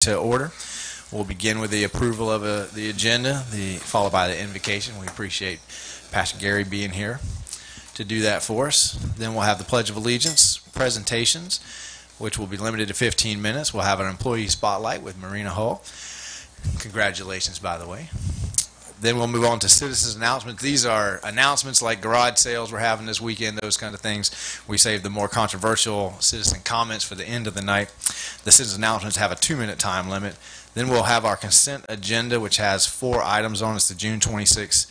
to order. We'll begin with the approval of the agenda, followed by the invocation. We appreciate Pastor Gary being here to do that for us. Then we'll have the Pledge of Allegiance, presentations, which will be limited to 15 minutes. We'll have an employee spotlight with Marina Hull. Congratulations, by the way. Then we'll move on to citizens' announcements. These are announcements like garage sales we're having this weekend, those kind of things. We save the more controversial citizen comments for the end of the night. The citizen announcements have a 2-minute time limit. Then we'll have our consent agenda, which has 4 items on it. It's the June 26,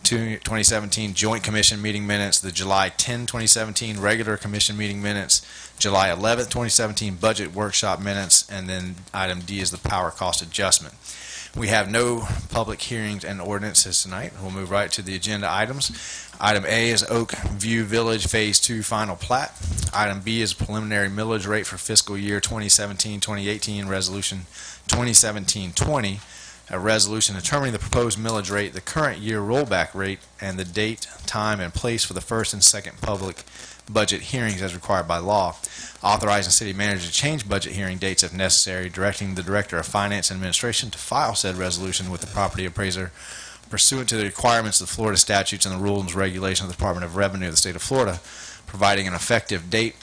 2017 Joint Commission meeting minutes, the July 10, 2017 regular commission meeting minutes, July 11, 2017 budget workshop minutes, and then item D is the power cost adjustment. We have no public hearings and ordinances tonight. We'll move right to the agenda items. Item A is Oak View Village Phase 2 final plat. Item B is preliminary millage rate for fiscal year 2017-2018, Resolution 2017-20. A resolution determining the proposed millage rate, the current year rollback rate, and the date, time, and place for the first and second public budget hearings as required by law. Authorizing city manager to change budget hearing dates if necessary, directing the director of finance and administration to file said resolution with the property appraiser pursuant to the requirements of the Florida statutes and the rules and regulations of the Department of Revenue of the state of Florida, providing an effective date.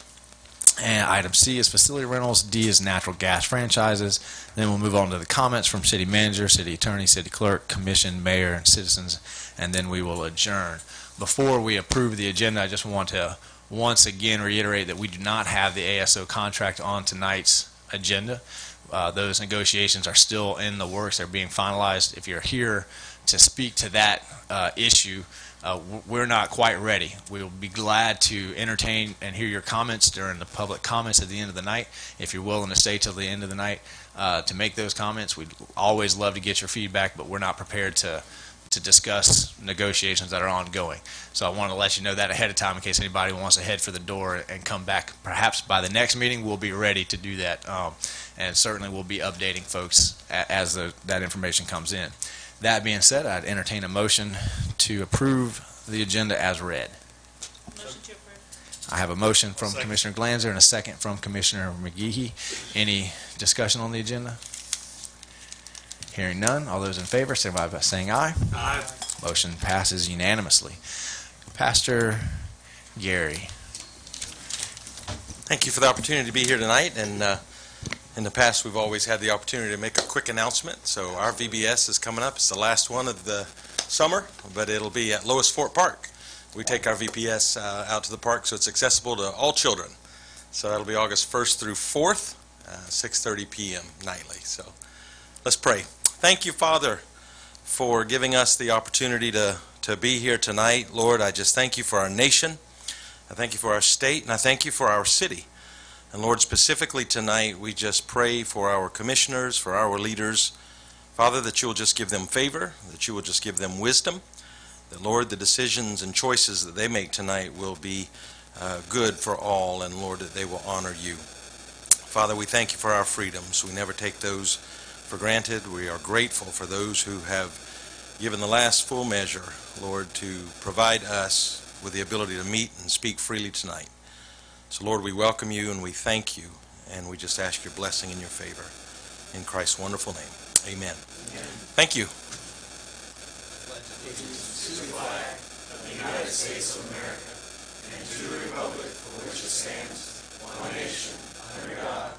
And item C is facility rentals. D is natural gas franchises. Then we'll move on to the comments from city manager, city attorney, city clerk, commission, mayor, and citizens, and then we will adjourn. Before we approve the agenda, I just want to once again reiterate that we do not have the ASO contract on tonight's agenda. Those negotiations are still in the works. They're being finalized. If you're here to speak to that issue, we're not quite ready. We'll be glad to entertain and hear your comments during the public comments at the end of the night. If you're willing to stay till the end of the night to make those comments, we'd always love to get your feedback, but we're not prepared to discuss negotiations that are ongoing. So I want to let you know that ahead of time in case anybody wants to head for the door and come back. Perhaps by the next meeting we'll be ready to do that, and certainly we'll be updating folks as that information comes in. That being said, I'd entertain a motion to approve the agenda as read. Motion to approve. I have a motion from Commissioner Glanzer and a second from Commissioner McGehee. Any discussion on the agenda? Hearing none, all those in favor, signify by saying aye. Aye. Motion passes unanimously. Pastor Gary. Thank you for the opportunity to be here tonight. And in the past, we've always had the opportunity to make a quick announcement. So our VBS is coming up. It's the last one of the summer, but it'll be at Lois Fort Park. We take our VBS out to the park so it's accessible to all children. So that'll be August 1st through 4th, 6:30 p.m. nightly. So let's pray. Thank you, Father, for giving us the opportunity to be here tonight. Lord, I just thank you for our nation. I thank you for our state, and I thank you for our city. And Lord, specifically tonight, we just pray for our commissioners, for our leaders. Father, that you will just give them favor, that you will just give them wisdom. That, Lord, the decisions and choices that they make tonight will be good for all, and Lord, that they will honor you. Father, we thank you for our freedoms. We never take those for granted. We are grateful for those who have given the last full measure, Lord, to provide us with the ability to meet and speak freely tonight. So, Lord, we welcome you and we thank you, and we just ask your blessing and your favor. In Christ's wonderful name, amen. Thank you. To the flag of the United States of America and to the republic for which it stands, one nation, under God,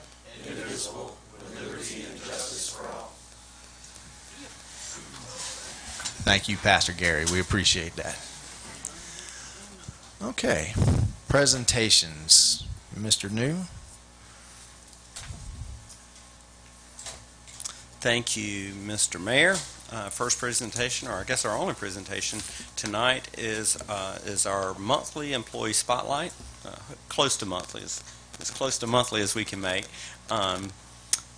indivisible, with liberty and justice for all. Thank you, Pastor Gary. We appreciate that. Okay. Presentations. Mr. New. Thank you, Mr. Mayor. First presentation, or I guess our only presentation tonight, is our monthly employee spotlight. Close to monthly, as close to monthly as we can make.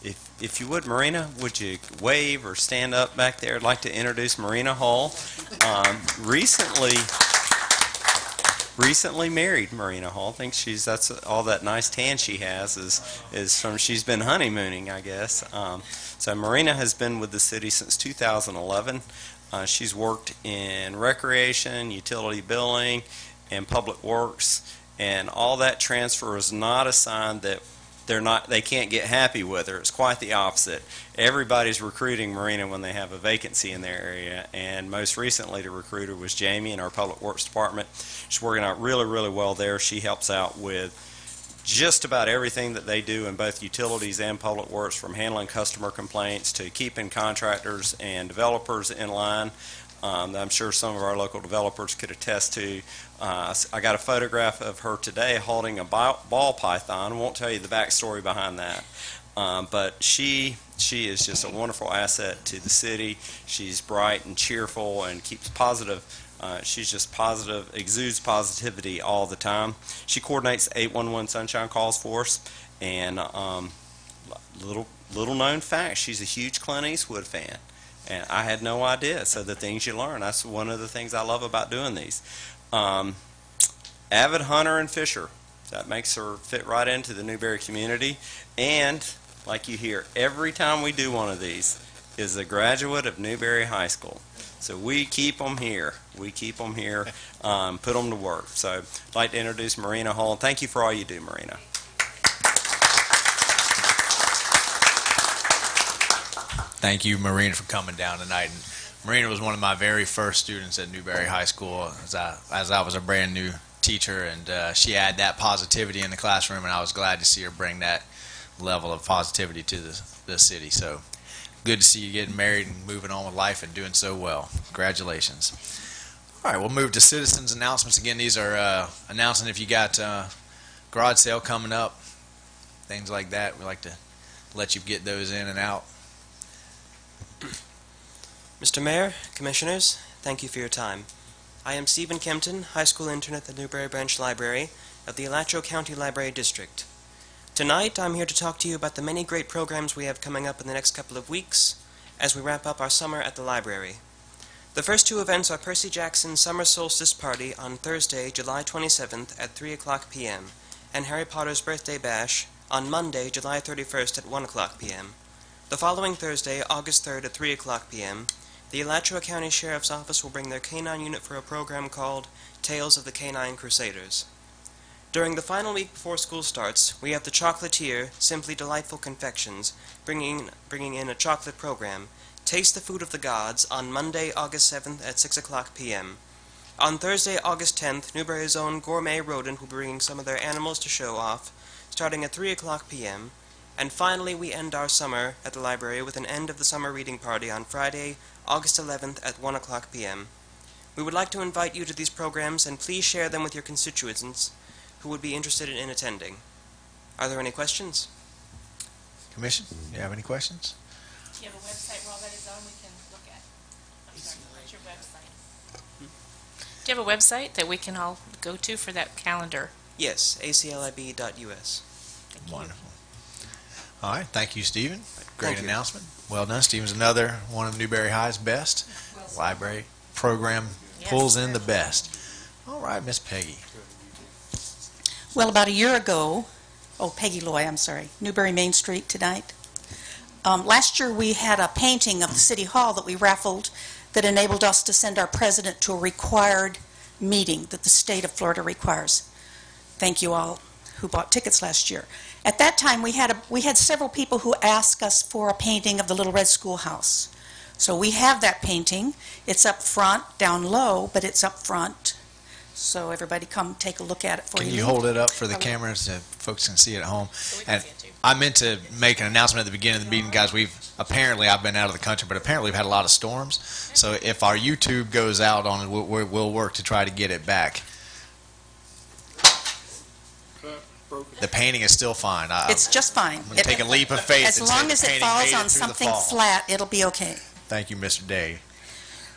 If you would, Marina, would you wave or stand up back there? I'd like to introduce Marina Hall. Recently married Marina Hall. I think that's all that nice tan she has is from she's been honeymooning, I guess. So Marina has been with the city since 2011. She's worked in recreation, utility billing, and public works, and all that transfer is not a sign that they can't get happy with her. It's quite the opposite. Everybody's recruiting Marina when they have a vacancy in their area, and most recently the recruiter was Jamie in our Public Works Department. She's working out really, really well there. She helps out with just about everything that they do in both utilities and public works, from handling customer complaints to keeping contractors and developers in line. I'm sure some of our local developers could attest to. I got a photograph of her today holding a ball python. I won't tell you the backstory behind that. But she is just a wonderful asset to the city. She's bright and cheerful and keeps positive. She's just positive, exudes positivity all the time. She coordinates 811 Sunshine calls for us. And little known fact, she's a huge Clint Eastwood fan. And I had no idea. So the things you learn, that's one of the things I love about doing these. Avid hunter and fisher. That makes her fit right into the Newberry community. And like you hear, every time we do one of these is a graduate of Newberry High School. So we keep them here. We keep them here, put them to work. So I'd like to introduce Marina Hall. Thank you for all you do, Marina. Thank you, Marina, for coming down tonight. And Marina was one of my very first students at Newberry High School as I was a brand new teacher, and she had that positivity in the classroom, and I was glad to see her bring that level of positivity to the city. So good to see you getting married and moving on with life and doing so well. Congratulations. All right, we'll move to citizens announcements. Again, these are announcing if you got garage sale coming up, things like that. We like to let you get those in and out. Mr. Mayor, Commissioners, thank you for your time. I am Stephen Kempton, High School Intern at the Newberry Branch Library of the Alachua County Library District. Tonight, I'm here to talk to you about the many great programs we have coming up in the next couple of weeks as we wrap up our summer at the library. The first two events are Percy Jackson's Summer Solstice Party on Thursday, July 27th at 3 o'clock p.m., and Harry Potter's Birthday Bash on Monday, July 31st at 1 o'clock p.m. The following Thursday, August 3rd at 3 o'clock p.m., the Alachua County Sheriff's Office will bring their canine unit for a program called Tales of the Canine Crusaders. During the final week before school starts, we have the chocolatier, Simply Delightful Confections, bringing in a chocolate program, Taste the Food of the Gods, on Monday, August 7th at 6 o'clock p.m. On Thursday, August 10th, Newberry's own Gourmet Rodent will be bringing some of their animals to show off, starting at 3 o'clock p.m., and finally, we end our summer at the library with an end of the summer reading party on Friday, August 11th at 1 o'clock p.m. We would like to invite you to these programs, and please share them with your constituents who would be interested in attending. Are there any questions? Commission, do you have any questions? Do you have a website while that is on we can look at? I'm sorry, what's your website? Do you have a website that we can all go to for that calendar? Yes, aclib.us. Thank you. Wonderful. All right, thank you, Stephen. Great Thank you. announcement. Well done. Stephen's another one of Newberry High's best. Library program pulls in the best. All right, Miss Peggy. Well, about a year ago, Peggy Loy, I'm sorry, Newberry Main Street tonight. Last year we had a painting of the City Hall that we raffled that enabled us to send our president to a required meeting that the state of Florida requires. Thank you all who bought tickets last year. At that time, we had several people who asked us for a painting of the Little Red Schoolhouse. So we have that painting. It's up front, down low, but it's up front. So everybody come take a look at it for you. Can you hold it up for the cameras so folks can see it at home? So we can And see it too. I meant to make an announcement at the beginning of the meeting, guys. I've been out of the country, but apparently we've had a lot of storms. So if our YouTube goes out on it, we'll work to try to get it back. The painting is still fine. It's just fine. I'm going to take a leap of faith. As and say long the as it painting falls made on through the something fall. flat, it'll be okay. Thank you, Mr. Day.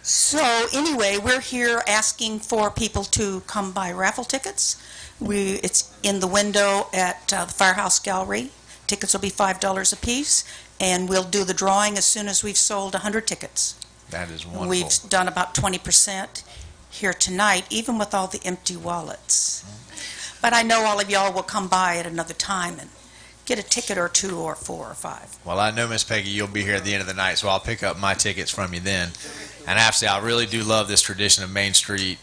So anyway, we're here asking for people to come buy raffle tickets. It's in the window at the Firehouse Gallery. Tickets will be $5 a piece, and we'll do the drawing as soon as we've sold 100 tickets. That is wonderful. We've done about 20% here tonight, even with all the empty wallets. But I know all of y'all will come by at another time and get a ticket or two or 4 or 5. Well, I know, Miss Peggy, you'll be here at the end of the night, so I'll pick up my tickets from you then. And I have to say, I really do love this tradition of Main Street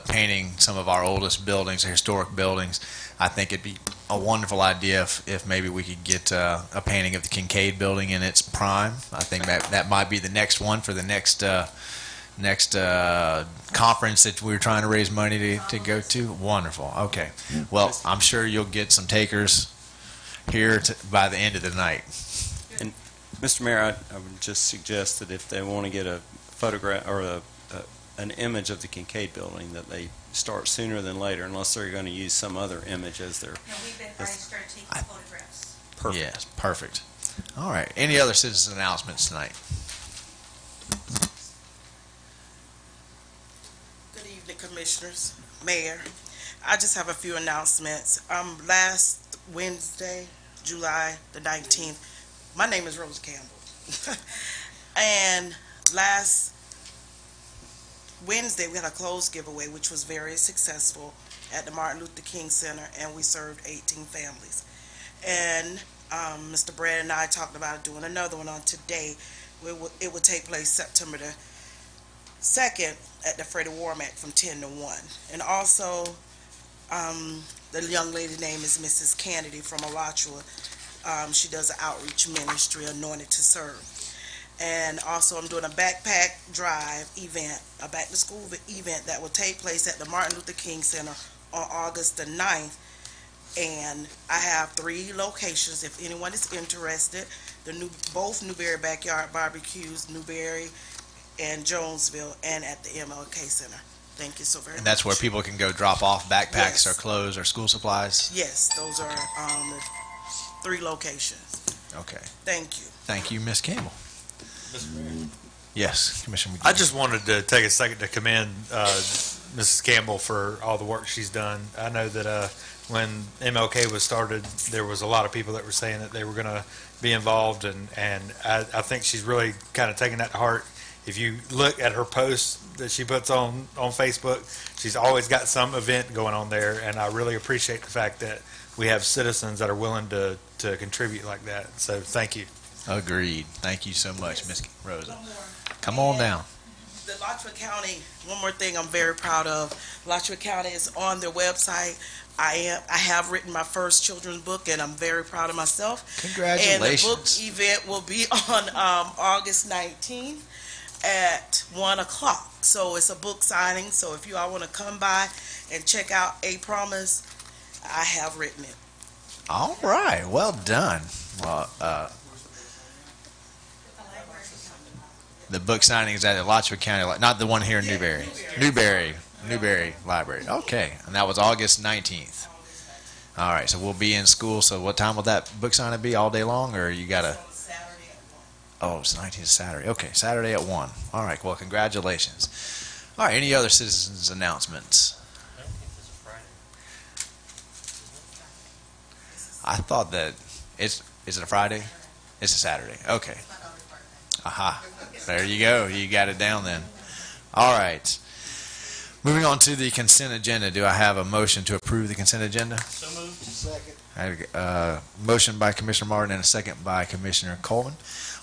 painting some of our oldest buildings, historic buildings. I think it'd be a wonderful idea if maybe we could get a painting of the Kincaid building in its prime. I think that might be the next one for the next conference that we were trying to raise money to go to. Wonderful. Okay. Well, I'm sure you'll get some takers here by the end of the night. And Mr. Mayor, I would just suggest that if they want to get a photograph or an image of the Kincaid building, that they start sooner than later, unless they're going to use some other image as their. No, we've been already started taking photographs. Perfect. Yes, perfect. All right. Any other citizen announcements tonight? Good evening, Commissioners, Mayor. I just have a few announcements. Last Wednesday, July the 19th, my name is Rose Campbell. And last Wednesday, we had a clothes giveaway, which was very successful at the Martin Luther King Center, and we served 18 families. And Mr. Brad and I talked about doing another one on today. It would take place September the 2nd at the Freddie Warmack from 10 to 1. And also, the young lady's name is Mrs. Kennedy from Alachua. She does an outreach ministry, Anointed to Serve. And also I'm doing a backpack drive event, a back to school event that will take place at the Martin Luther King Center on August the 9th. And I have 3 locations if anyone is interested. Both Newberry Backyard Barbecues, Newberry and Jonesville, and at the MLK Center. Thank you so very much. And that's where people can go drop off backpacks Yes. or clothes or school supplies? Yes, those are the 3 locations. Okay. Thank you. Thank you, Ms. Campbell. Yes, Commissioner McGee. I just wanted to take a second to commend Mrs. Campbell for all the work she's done. I know that when MLK was started, there was a lot of people that were saying that they were going to be involved, and I think she's really kind of taken that to heart. If you look at her posts that she puts on Facebook, she's always got some event going on there, and I really appreciate the fact that we have citizens that are willing to contribute like that. So thank you. Agreed. Thank you so much, Ms. Rosa. One more. Come on down. The Alachua County, one more thing I'm very proud of. Alachua County is on their website. I have written my first children's book, and I'm very proud of myself. Congratulations. And the book event will be on August 19th at 1 o'clock. So it's a book signing. So if you all want to come by and check out A Promise, I have written it. All right. Well done. Well, the book signing is at Alachua County, not the one here in Newberry. Newberry Library. Okay. And that was August 19th. All right. So we'll be in school. So what time will that book signing be? All day long, or you got to? Saturday at 1. Oh, it's 19th Saturday. Okay. Saturday at 1. All right. Well, congratulations. All right. Any other citizens' announcements? I thought that is it a Friday? It's a Saturday. Okay. Aha. There you go. You got it down then. All right. Moving on to the consent agenda. Do I have a motion to approve the consent agenda? So moved. Second. I have a motion by Commissioner Martin and a second by Commissioner Coleman.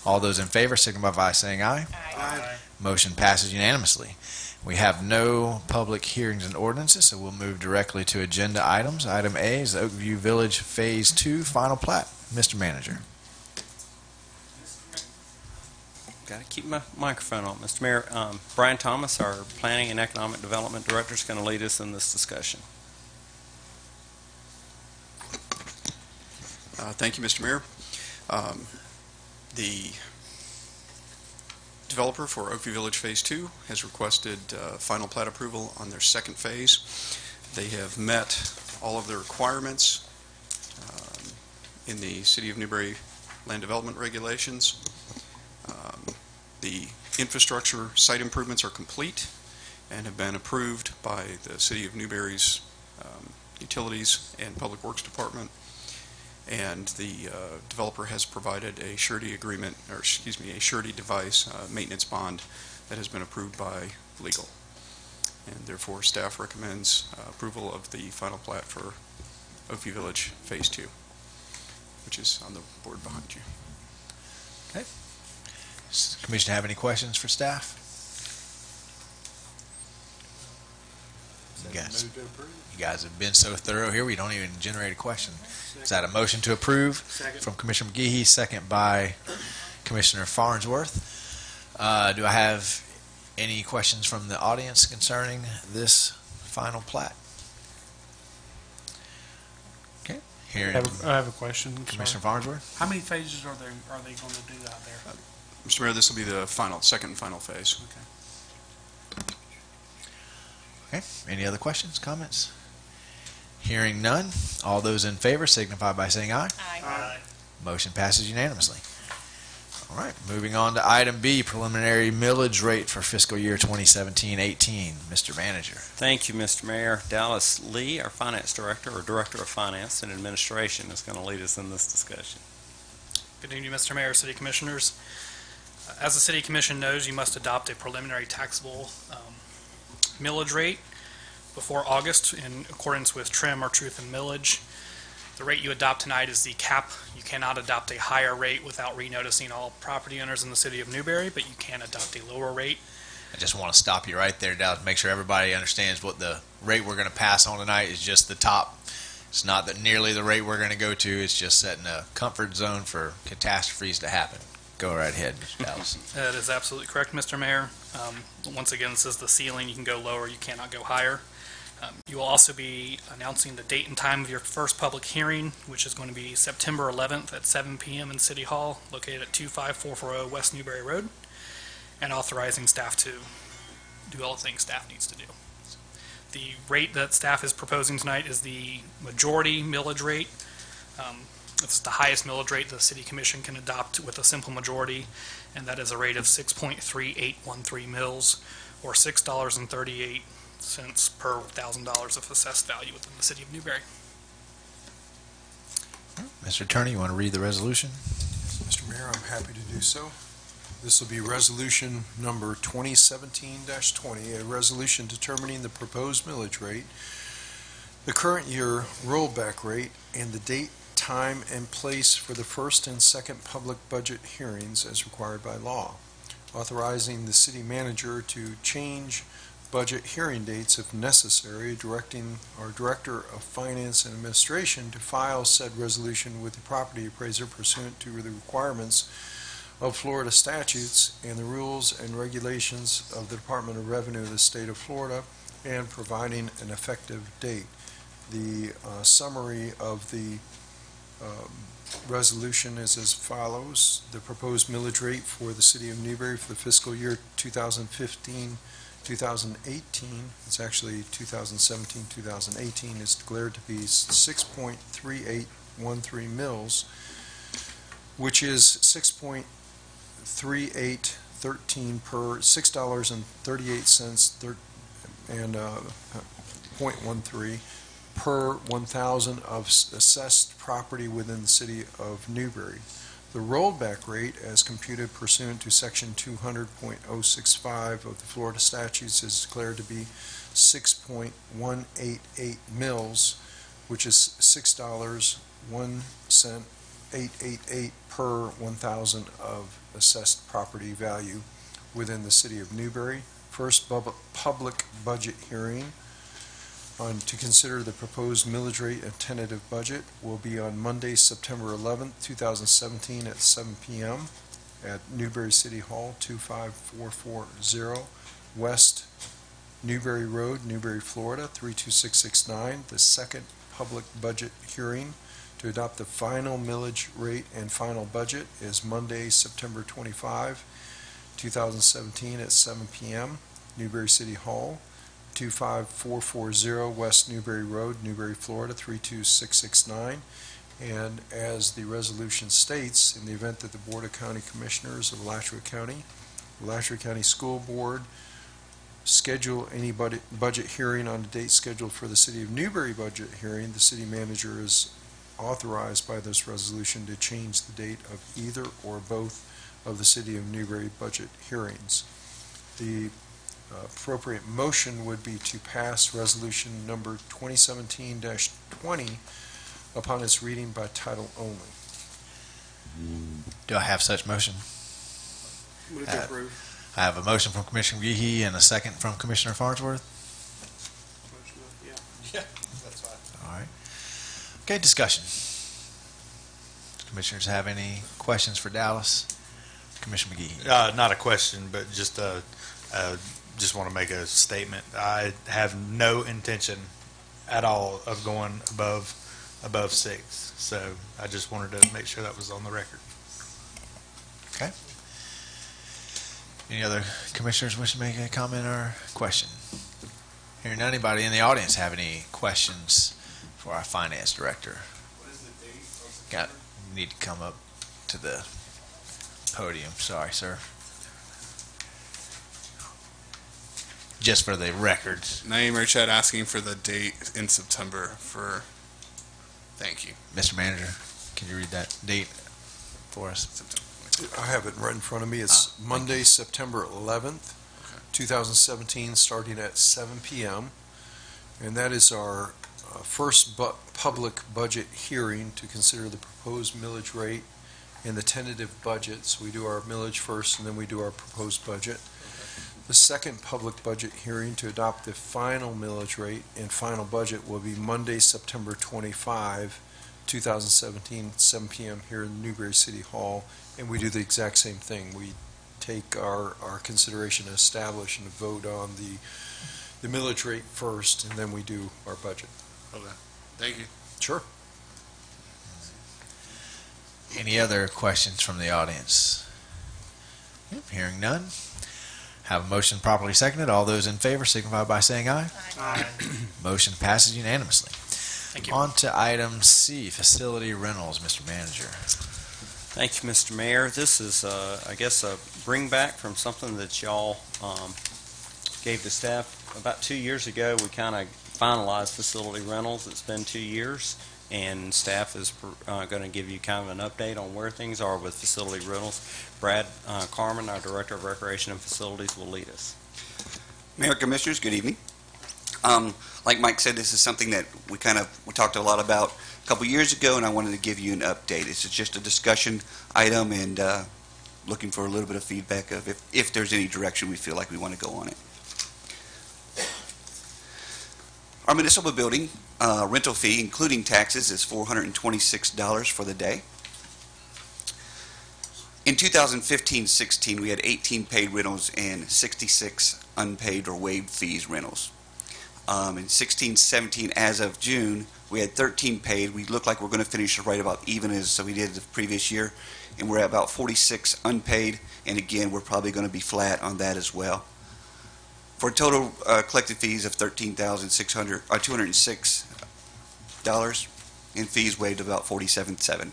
All those in favor signify by saying aye. Aye. Motion passes unanimously. We have no public hearings and ordinances, so we'll move directly to agenda items. Item A is the Oakview Village Phase 2 Final Plat. Mr. Manager. Got to keep my microphone on. Mr. Mayor, Brian Thomas, our Planning and Economic Development Director, is going to lead us in this discussion. Thank you, Mr. Mayor. The developer for Oakview Village Phase 2 has requested final plat approval on their second phase. They have met all of the requirements in the City of Newberry Land Development Regulations. The infrastructure site improvements are complete and have been approved by the City of Newberry's Utilities and Public Works Department. And the developer has provided a surety agreement, or excuse me, a surety device maintenance bond that has been approved by legal. And therefore, staff recommends approval of the final plat for Oakview Village Phase 2, which is on the board behind you. Does the Commission have any questions for staff? You guys have been so thorough here, we don't even generate a question. Is that a motion to approve? Second. From Commissioner McGehee, second by Commissioner Farnsworth. Do I have any questions from the audience concerning this final plat? Okay, hearing I have a question. Commissioner Sorry. Farnsworth. How many phases are they going to do out there? Mr. Mayor, this will be the second and final phase. Okay, any other questions, comments? Hearing none, all those in favor signify by saying aye. Aye. Motion passes unanimously. All right, moving on to item B, preliminary millage rate for fiscal year 2017-18. Mr. Manager. Thank you, Mr. Mayor. Dallas Lee, our Finance Director, or Director of Finance and Administration, is going to lead us in this discussion. Good evening, Mr. Mayor, City Commissioners. As the City Commission knows, you must adopt a preliminary taxable millage rate before August in accordance with TRIM or Truth in Millage. The rate you adopt tonight is the cap. You cannot adopt a higher rate without renoticing all property owners in the City of Newberry, but you can adopt a lower rate. I just want to stop you right there, Dallas, make sure everybody understands what the rate we're going to pass on tonight is just the top. It's not that nearly the rate we're going to go to. It's just setting a comfort zone for catastrophes to happen. Go right ahead, Mr. Dallas. That is absolutely correct, Mr. Mayor. Once again, this is the ceiling. You can go lower. You cannot go higher. You will also be announcing the date and time of your first public hearing, which is going to be September 11th at 7 p.m. in City Hall, located at 25440 West Newberry Road, and authorizing staff to do all the things staff needs to do. The rate that staff is proposing tonight is the majority millage rate. It's the highest millage rate the City Commission can adopt with a simple majority, and that is a rate of 6.3813 mils, or $6.38 per $1,000 of assessed value within the City of Newberry. Mr. Attorney, you want to read the resolution? Mr. Mayor, I'm happy to do so. This will be resolution number 2017-20, a resolution determining the proposed millage rate, the current year rollback rate, and the date, time, and place for the first and second public budget hearings as required by law, authorizing the city manager to change budget hearing dates if necessary, directing our Director of Finance and Administration to file said resolution with the property appraiser pursuant to the requirements of Florida statutes and the rules and regulations of the Department of Revenue of the State of Florida, and providing an effective date. The summary of the resolution is as follows. The proposed millage rate for the City of Newberry for the fiscal year 2015-2018, it's actually 2017-2018, is declared to be 6.3813 mils, which is 6.3813 per $6.38 and 0.13 per 1,000 of assessed property within the City of Newberry. The rollback rate, as computed pursuant to Section 200.065 of the Florida statutes, is declared to be 6.188 mils, which is $6.0188 per 1,000 of assessed property value within the City of Newberry. First public budget hearing to consider the proposed millage rate and tentative budget will be on Monday, September 11th, 2017 at 7 p.m. at Newberry City Hall, 25440 West Newberry Road, Newberry, Florida, 32669. The second public budget hearing to adopt the final millage rate and final budget is Monday, September 25, 2017 at 7 p.m. Newberry City Hall, 25440 West Newberry Road, Newberry, Florida, 32669. And as the resolution states, in the event that the Board of County Commissioners of Alachua County School Board schedule any budget hearing on a date scheduled for the City of Newberry budget hearing, the city manager is authorized by this resolution to change the date of either or both of the City of Newberry budget hearings. The appropriate motion would be to pass resolution number 2017-20 upon its reading by title only. Do I have such motion? Move to approve. I have a motion from Commissioner McGehee and a second from Commissioner Farnsworth. Motion Okay, discussion. Commissioners have any questions for Dallas? Commissioner McGee. Not a question, but just want to make a statement. I have no intention at all of going above 6. So I just wanted to make sure that was on the record. Okay. Any other commissioners wish to make a comment or question? Hearing none, anybody in the audience have any questions for our finance director? What is the date of Got need to come up to the podium. Sorry, sir. Just for the record. Naeem Rachad asking for the date in September for, thank you. Mr. Manager, can you read that date for us? I have it right in front of me. It's Monday, September 11th, 2017, starting at 7 p.m. And that is our first public budget hearing to consider the proposed millage rate and the tentative budgets. We do our millage first, and then we do our proposed budget. The second public budget hearing to adopt the final millage rate and final budget will be Monday, September 25, 2017, 7 p.m. here in Newberry City Hall, and we do the exact same thing. We take our consideration to establish and vote on the millage rate first, and then we do our budget. Okay, thank you. Sure. Any other questions from the audience? Hearing none. Have a motion properly seconded. All those in favor signify by saying aye. Aye. Motion passes unanimously. Thank you. On to item C, facility rentals, Mr. Manager. Thank you, Mr. Mayor. This is, I guess, a bring back from something that y'all gave the staff about 2 years ago. We kind of finalized facility rentals. It's been 2 years, and staff is going to give you kind of an update on where things are with facility rentals. Brad Carmen, our Director of Recreation and Facilities, will lead us. Mayor, Commissioners, good evening. Like Mike said, this is something that we talked a lot about a couple years ago, and I wanted to give you an update. This is just a discussion item, and looking for a little bit of feedback of if there's any direction we feel like we want to go on it. Our municipal building rental fee, including taxes, is $426 for the day. In 2015-16, we had 18 paid rentals and 66 unpaid or waived fees rentals. In 16-17, as of June, we had 13 paid. We look like we're going to finish right about even as we did the previous year, and we're at about 46 unpaid, and again, we're probably going to be flat on that as well. For total collected fees of $206 and fees waived about $47.7.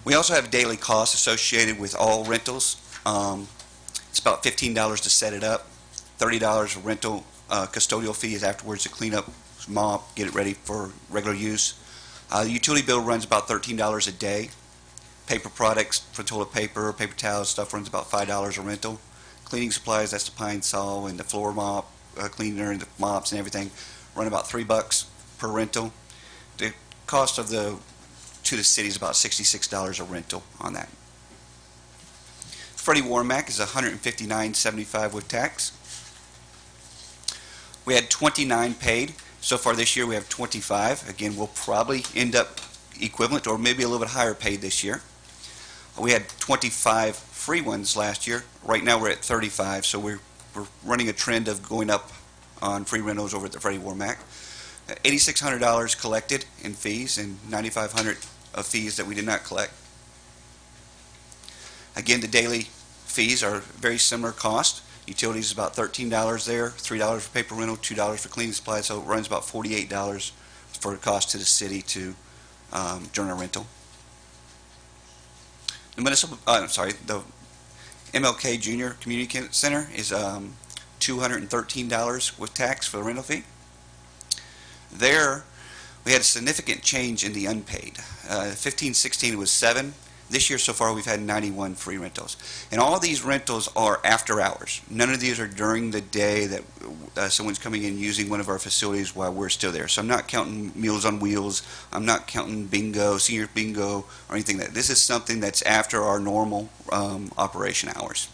We also have daily costs associated with all rentals. It's about $15 to set it up, $30 rental custodial fee is afterwards to clean up, mop, get it ready for regular use. The utility bill runs about $13 a day. Paper products for toilet paper, paper towels, stuff runs about $5 a rental. Cleaning supplies, that's the pine saw and the floor mop, cleaner and the mops and everything, run about $3 per rental. The cost of to the city is about $66 a rental on that. Freddie Warmack is $159.75 with tax. We had 29 paid. So far this year we have 25. Again, we'll probably end up equivalent or maybe a little bit higher paid this year. We had 25 free ones last year. Right now we're at 35, so we're running a trend of going up on free rentals over at the Freddie Warmack. $8,600 collected in fees and $9,500 of fees that we did not collect. Again, the daily fees are very similar cost. Utilities is about $13 there, $3 for paper rental, $2 for cleaning supplies, so it runs about $48 for the cost to the city to during a rental. The the MLK Junior Community Center is $213 with tax for the rental fee. There, we had a significant change in the unpaid. 15-16 was 7. This year so far we've had 91 free rentals. And all of these rentals are after hours. None of these are during the day that someone's coming in using one of our facilities while we're still there. So I'm not counting Meals on Wheels. I'm not counting bingo, senior bingo, or anything like that. This is something that's after our normal operation hours.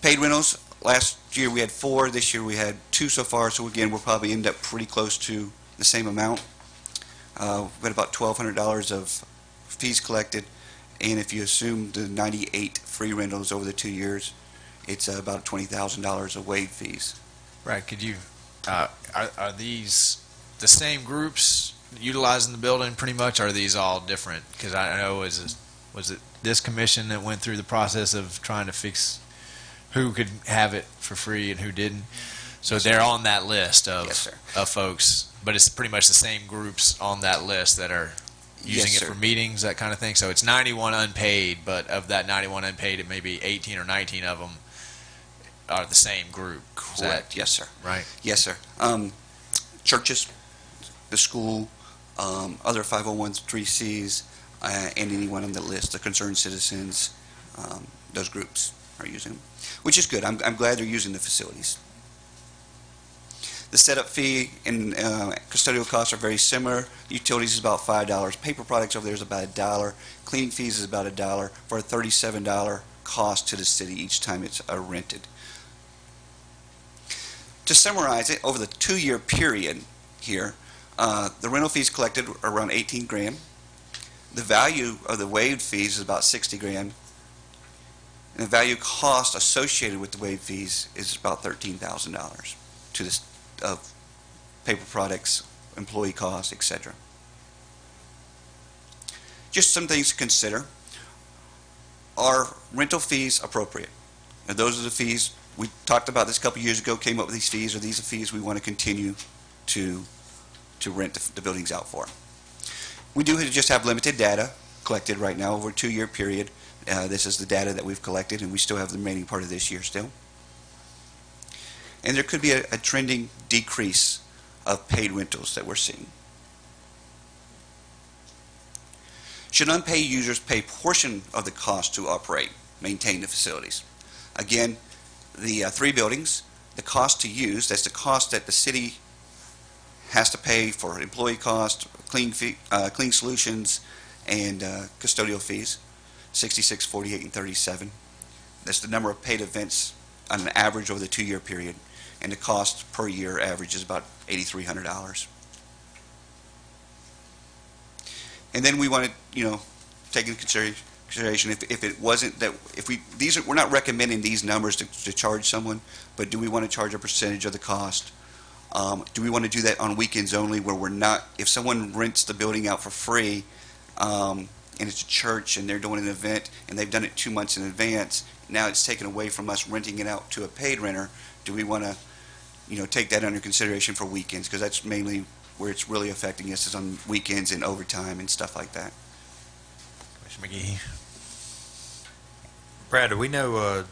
Paid rentals, last year we had 4. This year we had 2 so far. So again, we'll probably end up pretty close to the same amount. We've got about $1,200 of fees collected, and if you assume the 98 free rentals over the 2 years, it's about $20,000 of waived fees. Right, could you, are these the same groups utilizing the building pretty much, or are these all different? Because I know, was it this commission that went through the process of trying to fix who could have it for free and who didn't? So they're on that list of, Yes, sir. of folks, but it's pretty much the same groups on that list that are using Yes, it sir. for meetings, that kind of thing. So it's 91 unpaid, but of that 91 unpaid, it may be 18 or 19 of them are the same group. Is that Correct. Yes, sir. right? Yes, sir. Churches, the school, other 501(c)(3)s, and anyone on the list, the concerned citizens, those groups are using them, which is good. I'm glad they're using the facilities. The setup fee and custodial costs are very similar. Utilities is about $5. Paper products over there is about $1. Cleaning fees is about $1 for a $37 cost to the city each time it's rented. To summarize it, over the 2-year period here, the rental fees collected are around 18 grand. The value of the waived fees is about 60 grand. And the value cost associated with the waived fees is about $13,000 to this of paper products, employee costs, etc. Just some things to consider. Are rental fees appropriate? And those are the fees we talked about this a couple years ago, came up with these fees. Are these the fees we want to continue to rent the buildings out for? We do just have limited data collected right now over a 2-year period. This is the data that we've collected, and we still have the remaining part of this year still. And there could be a trending decrease of paid rentals that we're seeing. Should unpaid users pay portion of the cost to operate, maintain the facilities? Again, the 3 buildings, the cost to use, that's the cost that the city has to pay for employee cost, clean solutions, and custodial fees, 66, 48, and 37. That's the number of paid events on an average over the 2-year period, and the cost per year average is about $8,300. And then we want to, take into consideration if it wasn't that, we're not recommending these numbers to charge someone, but do we want to charge a percentage of the cost? Do we want to do that on weekends only, where we're not, if someone rents the building out for free, and it's a church and they're doing an event and they've done it 2 months in advance, now it's taken away from us renting it out to a paid renter, do we want to, take that under consideration for weekends? Because that's mainly where it's really affecting us, is on weekends and overtime and stuff like that. Commissioner McGee. Brad, do we know,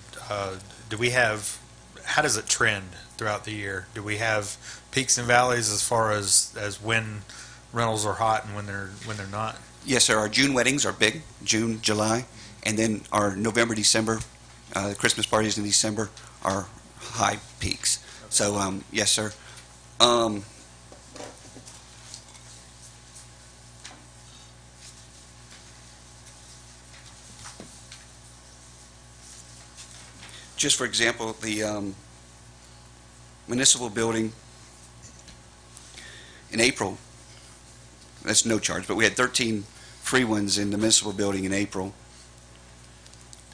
how does it trend throughout the year? Do we have peaks and valleys as far as when rentals are hot and when they're not? Yes, sir. Our June weddings are big, June, July, and then our November, December, Christmas parties in December are high peaks. So, yes, sir. Just for example, the municipal building in April, that's no charge, but we had 13 free ones in the municipal building in April.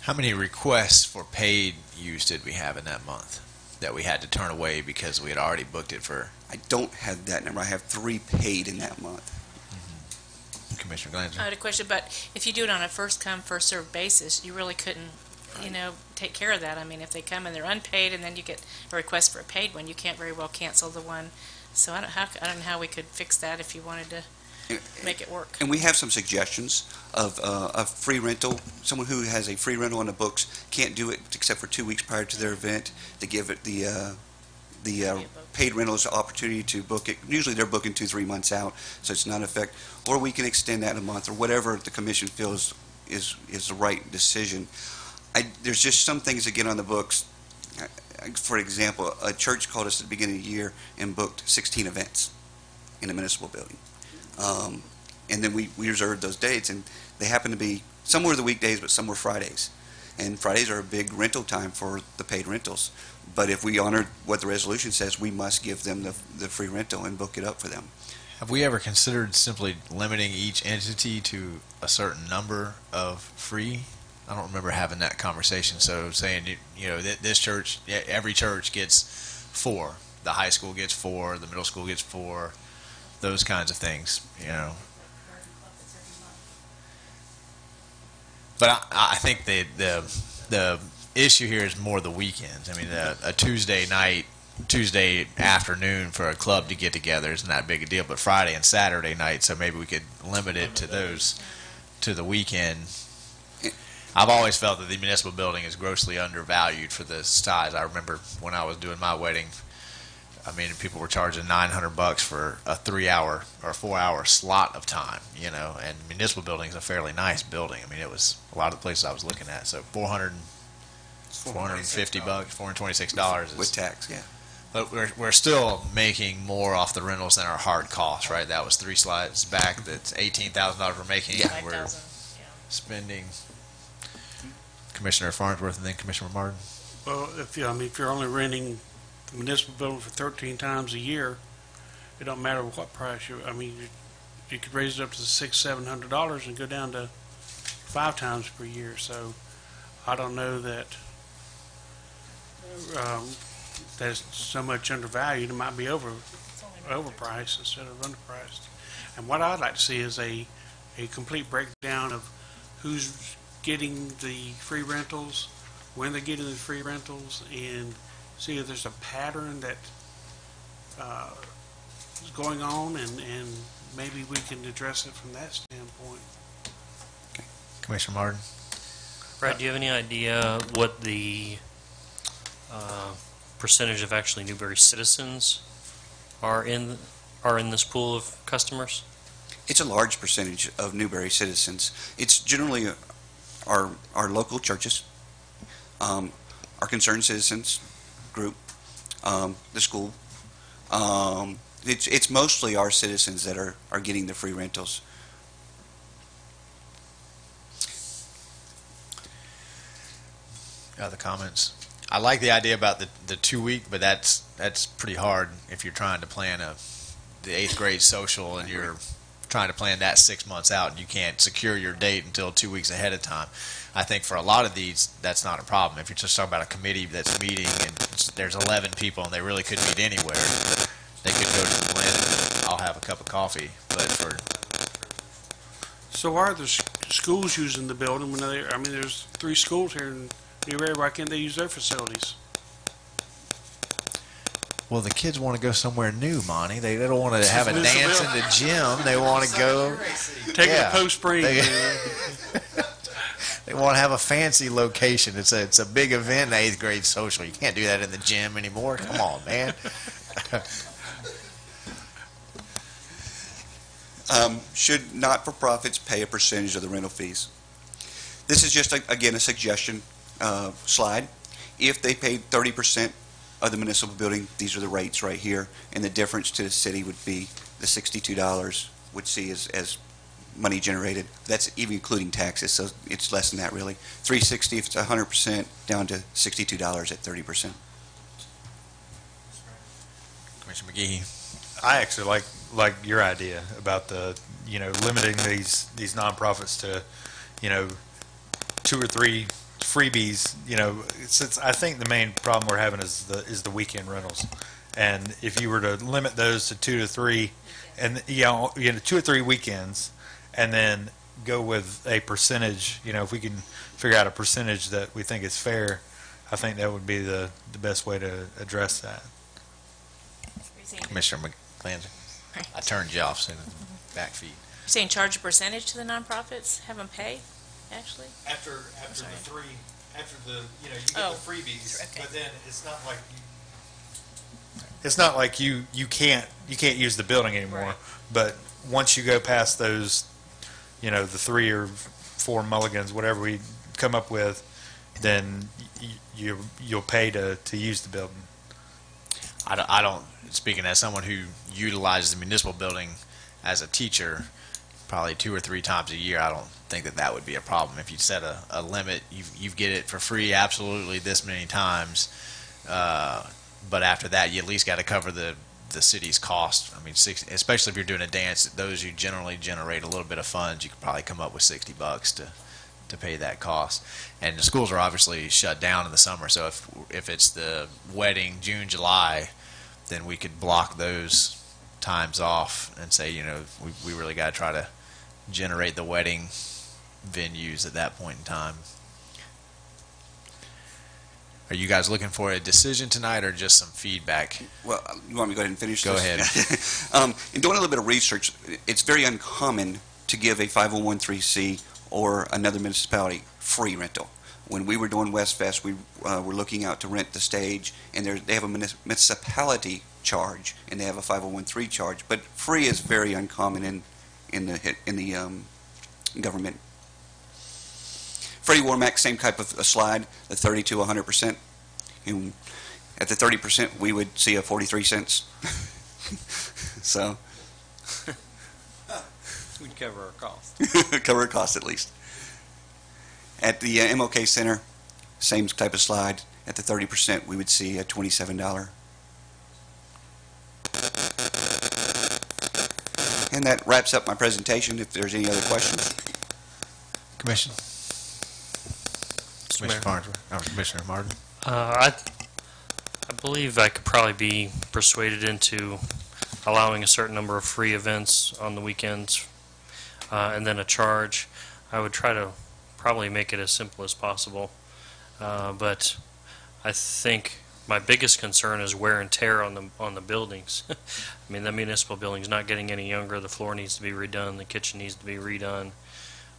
How many requests for paid use did we have in that month that we had to turn away because we had already booked it for? I don't have that number. I have 3 paid in that month. Commissioner Glanzer? I had a question, but if you do it on a first-come, first-served basis, you really couldn't, take care of that. I mean, if they come and they're unpaid and then you get a request for a paid one, you can't very well cancel the one. So I don't know how we could fix that if you wanted to make it work. And we have some suggestions of a free rental. Someone who has a free rental on the books can't do it except for 2 weeks prior to their event, to give it the paid rentals the opportunity to book it. Usually they're booking 2-3 months out, so it's not effect. Or we can extend that a month, or whatever the commission feels is the right decision. There's just some things that get on the books. For example, a church called us at the beginning of the year and booked 16 events in a municipal building. And then we reserved those dates, and they happen to be, some were the weekdays, but some were Fridays. And Fridays are a big rental time for the paid rentals. But if we honor what the resolution says, we must give them the free rental and book it up for them. Have we ever considered simply limiting each entity to a certain number of free? I don't remember having that conversation. So saying, this church, every church gets 4. The high school gets 4. The middle school gets 4. Those kinds of things, But I think the issue here is more the weekends. I mean, a Tuesday afternoon for a club to get together isn't that big a deal, but Friday and Saturday night, so maybe we could limit it to those, to the weekend. I've always felt that the municipal building is grossly undervalued for the size. I remember when I was doing my wedding, I mean, people were charging $900 for a 3-hour or 4-hour slot of time, and municipal building is a fairly nice building. I mean, it was a lot of the places I was looking at, so $450, $426 is, with tax, yeah. but we're still making more off the rentals than our hard costs, right? That was 3 slides back. That's $18,000 we're making. Yeah. We're spending. Commissioner Farnsworth and then Commissioner Martin. Well, if you're only renting the municipal building for 13 times a year, it don't matter what price you could raise it up to $600-700 and go down to 5 times per year. So I don't know that that's so much undervalued. It might be overpriced instead of underpriced. And what I'd like to see is a complete breakdown of who's getting the free rentals, when they're getting the free rentals, and see if there's a pattern that is going on, and maybe we can address it from that standpoint. Commissioner Martin. Brad, do you have any idea what the percentage of actually Newberry citizens are in this pool of customers? It's a large percentage of Newberry citizens. It's generally our local churches, our concerned citizens group, the school. It's mostly our citizens that are getting the free rentals. Other comments? I like the idea about the 2-week, but that's pretty hard if you're trying to plan the 8th grade social and you're trying to plan that 6 months out and you can't secure your date until 2 weeks ahead of time. I think for a lot of these, that's not a problem. If you're just talking about a committee that's meeting and there's 11 people and they really couldn't meet anywhere, they could go to the Glen and I'll have a cup of coffee. But for So are the schools using the building when there's 3 schools here in Newberry? Why can't they use their facilities? Well, the kids want to go somewhere new, Monty. They don't want to have a dance in the gym. They want to go Take it to Post Spring. They want to have a fancy location. It's a big event in 8th grade social. You can't do that in the gym anymore. Come on, man. Should not-for-profits pay a percentage of the rental fees? This is just, again, a suggestion slide. If they paid 30% of the municipal building, these are the rates right here, and the difference to the city would be the $62 would see as money generated. That's even including taxes, so it's less than that really. $360 if it's 100%, down to $62 at 30%. Commissioner McGehee. I actually like your idea about limiting these nonprofits to 2 or 3 freebies. Since I think the main problem we're having is the weekend rentals, and if you were to limit those to 2 to 3, and 2 or 3 weekends, and then go with a percentage, if we can figure out a percentage that we think is fair, I think that would be the best way to address that. Commissioner McClancy. I turned you off, so back feet. You're saying charge a percentage to the nonprofits? Have them pay, actually? After the 3, after the you get the freebies, okay. But then it's not like you can't use the building anymore. Right. But once you go past those, the 3 or 4 mulligans, whatever we come up with, then you'll pay to use the building. I don't, speaking as someone who utilizes the municipal building as a teacher, probably 2 or 3 times a year, I don't think that would be a problem. If you set a limit, you get it for free absolutely this many times, but after that, you at least got to cover the the city's cost. I mean, especially if you're doing a dance, those you generally generate a little bit of funds. You could probably come up with $60 to pay that cost. And the schools are obviously shut down in the summer, so if it's the wedding June, July, then we could block those times off and say, we really got to try to generate the wedding venues at that point in time. Are you guys looking for a decision tonight or just some feedback? Well, you want me to go ahead and finish Go this? ahead. In doing a little bit of research, it's very uncommon to give a 501(c) or another municipality free rental. When we were doing West Fest, we were looking out to rent the stage, and they have a municipality charge, and they have a 501(c) charge. But free is very uncommon in the government. Freddie Warmack, same type of a slide, the 30 to 100%. And at the 30%, we would see a 43 cents. So We'd cover our costs. cover our costs at least. At the MLK Center, same type of slide. At the 30%, we would see a $27. And that wraps up my presentation. If there's any other questions. Commissioner Farnsworth, Commissioner Martin. I believe I could probably be persuaded into allowing a certain number of free events on the weekends, and then a charge. I would try to probably make it as simple as possible, but I think my biggest concern is wear and tear on the buildings. I mean, the municipal building's not getting any younger. The floor needs to be redone. The kitchen needs to be redone,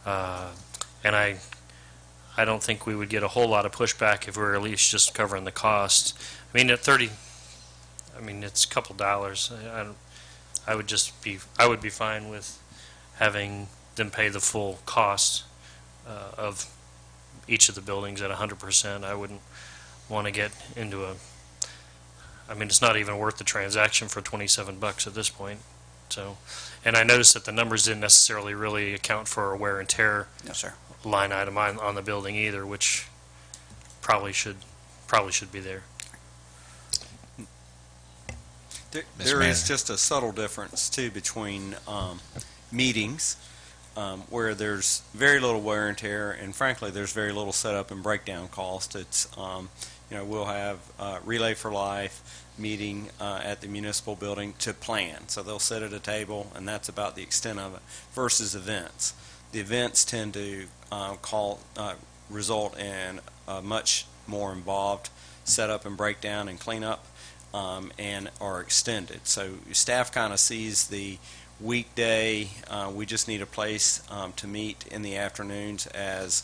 and I don't think we would get a whole lot of pushback if we were at least just covering the cost. I mean, at 30, it's a couple dollars. I would be fine with having them pay the full cost of each of the buildings at 100%. I wouldn't want to get into it's not even worth the transaction for $27 at this point. So, and I noticed that the numbers didn't necessarily really account for a wear and tear. No, sir. Line item on the building either, which probably should be there. There is just a subtle difference too between meetings where there's very little wear and tear, and frankly, there's very little setup and breakdown cost. It's we'll have Relay for Life meeting at the municipal building to plan, so they'll sit at a table, and that's about the extent of it. Versus events. The events tend to result in a much more involved setup and breakdown and cleanup, and are extended. So staff kind of sees the weekday, we just need a place to meet in the afternoons as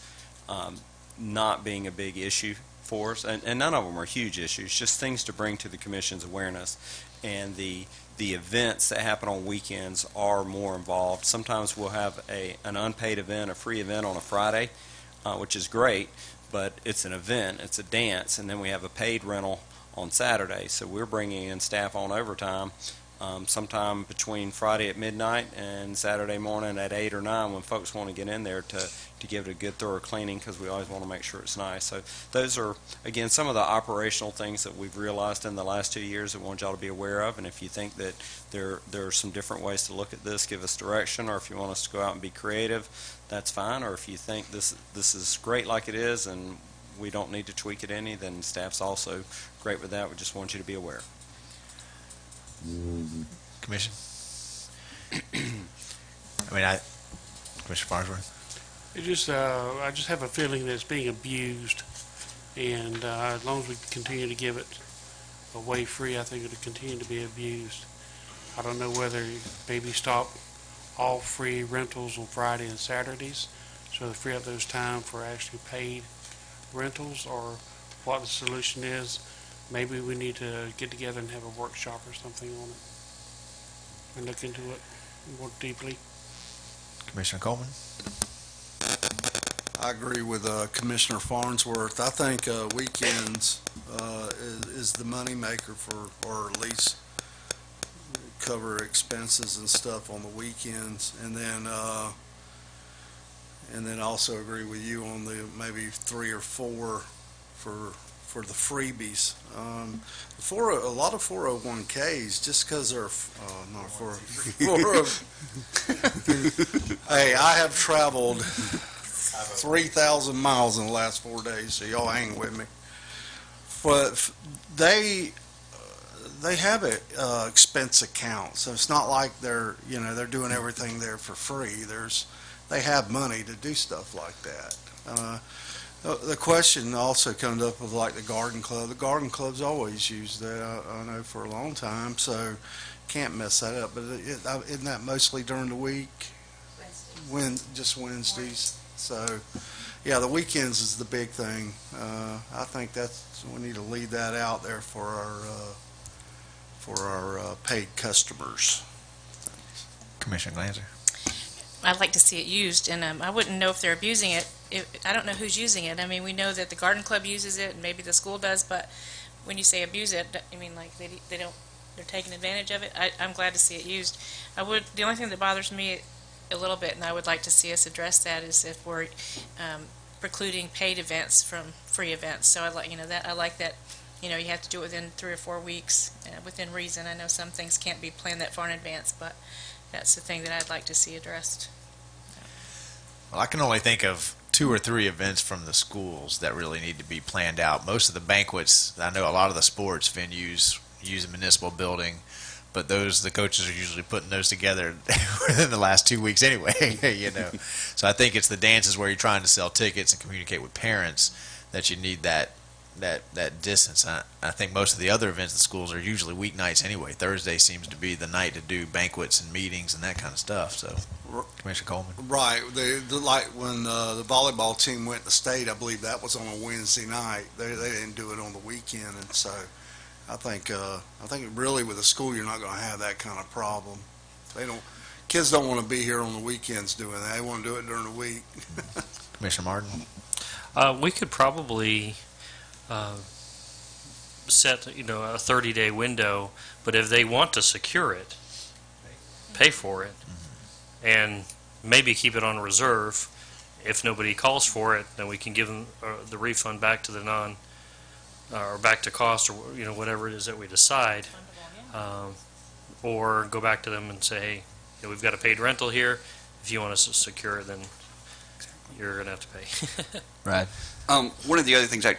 not being a big issue for us. And none of them are huge issues, just things to bring to the Commission's awareness. And the events that happen on weekends are more involved. Sometimes we'll have an unpaid event, a free event on a Friday, which is great, but it's an event, it's a dance, and then we have a paid rental on Saturday. So we're bringing in staff on overtime sometime between Friday at midnight and Saturday morning at 8 or 9 when folks want to get in there to give it a good thorough cleaning, because we always want to make sure it's nice. So those are, again, some of the operational things that we've realized in the last 2 years that we want y'all to be aware of. And if you think that there are some different ways to look at this, give us direction, or if you want us to go out and be creative, that's fine. Or if you think this is great like it is and we don't need to tweak it any, then staff's also great with that. We just want you to be aware. Commission? Commissioner Farnsworth? I just have a feeling that it's being abused, and as long as we continue to give it away free, I think it'll continue to be abused. I don't know whether maybe stop all free rentals on Friday and Saturdays, so to free up those time for actually paid rentals, or what the solution is. Maybe we need to get together and have a workshop or something on it and look into it more deeply. Commissioner Coleman? I agree with Commissioner Farnsworth. I think weekends is the money maker or at least cover expenses and stuff on the weekends, and then also agree with you on the maybe 3 or 4 for for the freebies. A lot of 401ks, just because they're, hey, I have traveled 3,000 miles in the last 4 days, so y'all hang with me. But they have a expense account, so it's not like they're doing everything there for free. They have money to do stuff like that. The question also comes up with like the garden club. The garden club's always used that, I know, for a long time, so can't mess that up. But isn't that mostly during the week? Just Wednesdays. So, yeah, the weekends is the big thing. I think we need to lead that out there for our paid customers. Commissioner Glanzer. I'd like to see it used, and I wouldn't know if they're abusing it. I don't know who's using it. I mean, we know that the garden club uses it, and maybe the school does, but when you say abuse it, I mean, like, they're taking advantage of it. I'm glad to see it used. The only thing that bothers me a little bit, and I would like to see us address that, is if we're precluding paid events from free events. So I like that, you have to do it within 3 or 4 weeks, within reason. I know some things can't be planned that far in advance, but that's the thing that I'd like to see addressed. Well, I can only think of 2 or 3 events from the schools that really need to be planned out. Most of the banquets, I know a lot of the sports venues use a municipal building, but the coaches are usually putting those together within the last 2 weeks anyway, So I think it's the dances where you're trying to sell tickets and communicate with parents that you need that distance. I think most of the other events in schools are usually weeknights anyway. Thursday seems to be the night to do banquets and meetings and that kind of stuff. So, Commissioner Coleman. Right. Like when the volleyball team went to state, I believe that was on a Wednesday night. They didn't do it on the weekend, and so I think really with the school you're not going to have that kind of problem. Kids don't want to be here on the weekends doing that. They want to do it during the week. Commissioner Martin. We could probably set a 30-day window, but if they want to secure it, pay for it, and maybe keep it on reserve. If nobody calls for it, then we can give them the refund back to the or back to cost, or whatever it is that we decide, or go back to them and say, hey, we've got a paid rental here. If you want us to secure it, then you're going to have to pay. Right. One of the other things I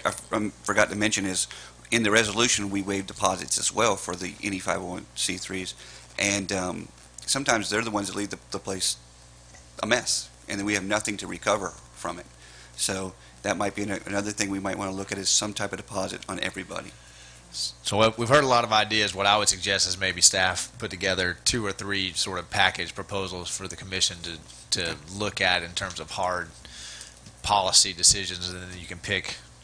forgot to mention is in the resolution we waive deposits as well for any 501c3s, and sometimes they're the ones that leave the place a mess, and then we have nothing to recover from it. So that might be another thing we might want to look at, is some type of deposit on everybody. So we've heard a lot of ideas. What I would suggest is maybe staff put together 2 or 3 sort of package proposals for the commission to look at in terms of hard policy decisions, and then you can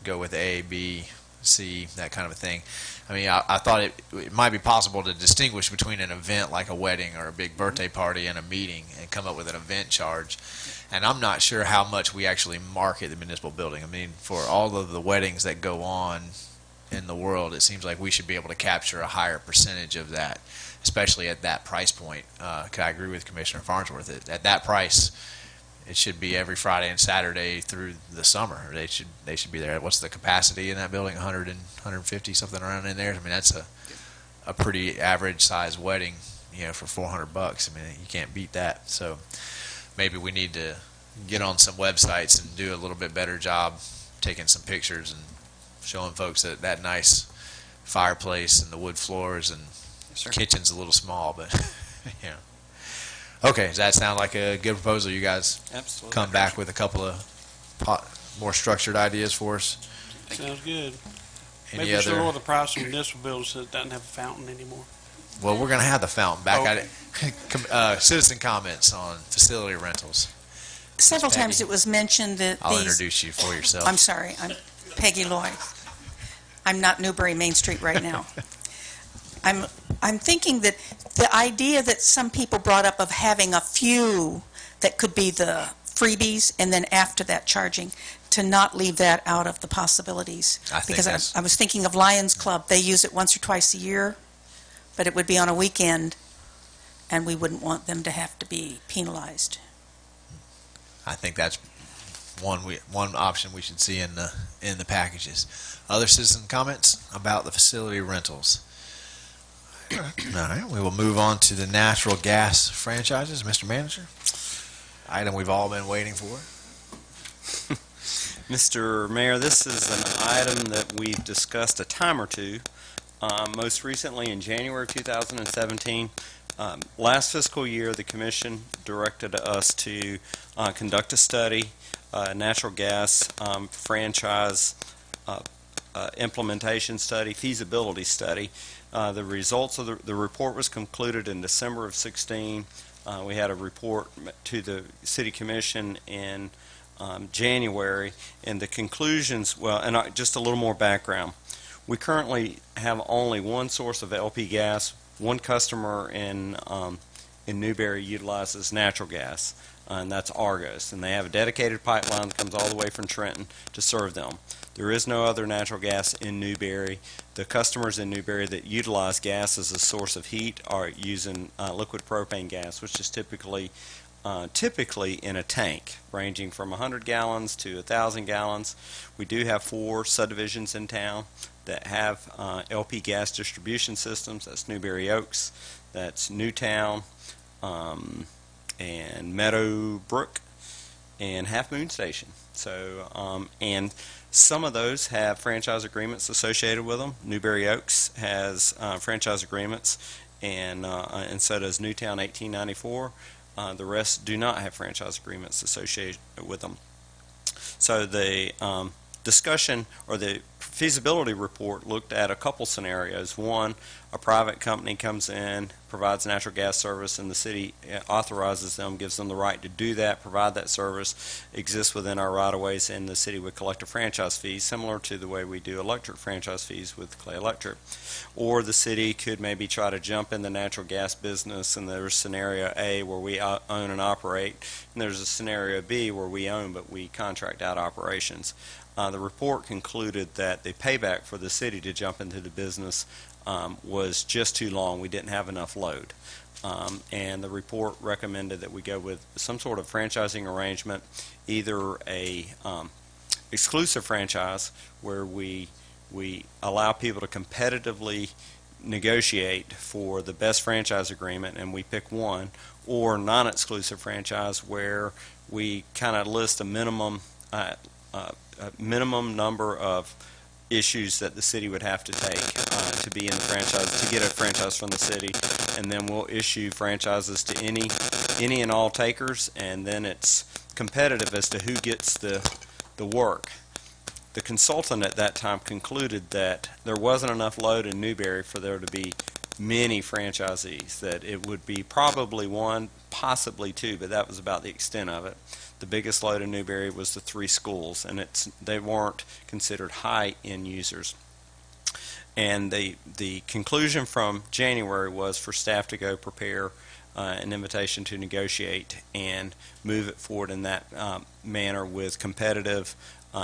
go with A, B, C, that kind of a thing. I mean, I thought it might be possible to distinguish between an event like a wedding or a big birthday party and a meeting and come up with an event charge. And I'm not sure how much we actually market the municipal building. I mean, for all of the weddings that go on in the world, it seems like we should be able to capture a higher percentage of that, especially at that price point. I agree with Commissioner Farnsworth. At that price, it should be every Friday and Saturday through the summer. They should be there. What's the capacity in that building? 100 and 150, something around in there. I mean, that's a pretty average size wedding, for $400. I mean, you can't beat that. So maybe we need to get on some websites and do a little bit better job taking some pictures and showing folks that nice fireplace and the wood floors, and kitchen's a little small, but Okay, does that sound like a good proposal? You guys Absolutely. come back with a couple of more structured ideas for us? Sounds good. Any Maybe we should other? lower the price of municipal buildings so it doesn't have a fountain anymore. Well, we're going to have the fountain back Okay. at it. Citizen comments on facility rentals. Several Peggy. times it was mentioned that I'll these... introduce you for yourself. I'm sorry, I'm Peggy Loy. I'm not Newbury Main Street right now. I'm thinking that the idea that some people brought up of having a few that could be the freebies, and then after that charging, to not leave that out of the possibilities. I think Because that's- I was thinking of Lions Club. They use it once or twice a year, but it would be on a weekend, and we wouldn't want them to have to be penalized. I think that's one option we should see in the packages. Other citizen comments about the facility rentals? All right, we will move on to the natural gas franchises. Mr. Manager, item we've all been waiting for. Mr. Mayor, this is an item that we've discussed a time or two, most recently in January of 2017. Last fiscal year, the Commission directed us to conduct a study, natural gas franchise implementation study, feasibility study. The results of the report was concluded in December of 16. We had a report to the City Commission in January, and the conclusions, well, and just a little more background. We currently have only one source of LP gas. One customer in Newberry utilizes natural gas, and that's Argos, and they have a dedicated pipeline that comes all the way from Trenton to serve them. There is no other natural gas in Newberry. The customers in Newberry that utilize gas as a source of heat are using liquid propane gas, which is typically in a tank, ranging from 100 gallons to 1,000 gallons. We do have 4 subdivisions in town that have LP gas distribution systems. That's Newberry Oaks, that's Newtown, and Meadowbrook, and Half Moon Station. So, and some of those have franchise agreements associated with them. Newberry Oaks has franchise agreements, and so does Newtown 1894. The rest do not have franchise agreements associated with them. So the discussion, or the feasibility report, looked at a couple scenarios. One, a private company comes in, provides natural gas service, and the city authorizes them, gives them the right to do that, provide that service, exists within our right-of-ways, and the city would collect a franchise fee, similar to the way we do electric franchise fees with Clay Electric. Or the city could maybe try to jump in the natural gas business, and there's scenario A where we own and operate, and there's a scenario B where we own but we contract out operations. The report concluded that the payback for the city to jump into the business was just too long. We didn't have enough load. And the report recommended that we go with some sort of franchising arrangement, either a exclusive franchise where we allow people to competitively negotiate for the best franchise agreement and we pick one, or non-exclusive franchise where we kind of list a minimum number of issues that the city would have to take to be in the franchise, to get a franchise from the city, and then we'll issue franchises to any and all takers, and then it's competitive as to who gets the work. The consultant at that time concluded that there wasn't enough load in Newberry for there to be many franchisees, that it would be probably one, possibly two, but that was about the extent of it. The biggest load in Newberry was the 3 schools, and they weren't considered high-end users. And the conclusion from January was for staff to go prepare an invitation to negotiate and move it forward in that manner with competitive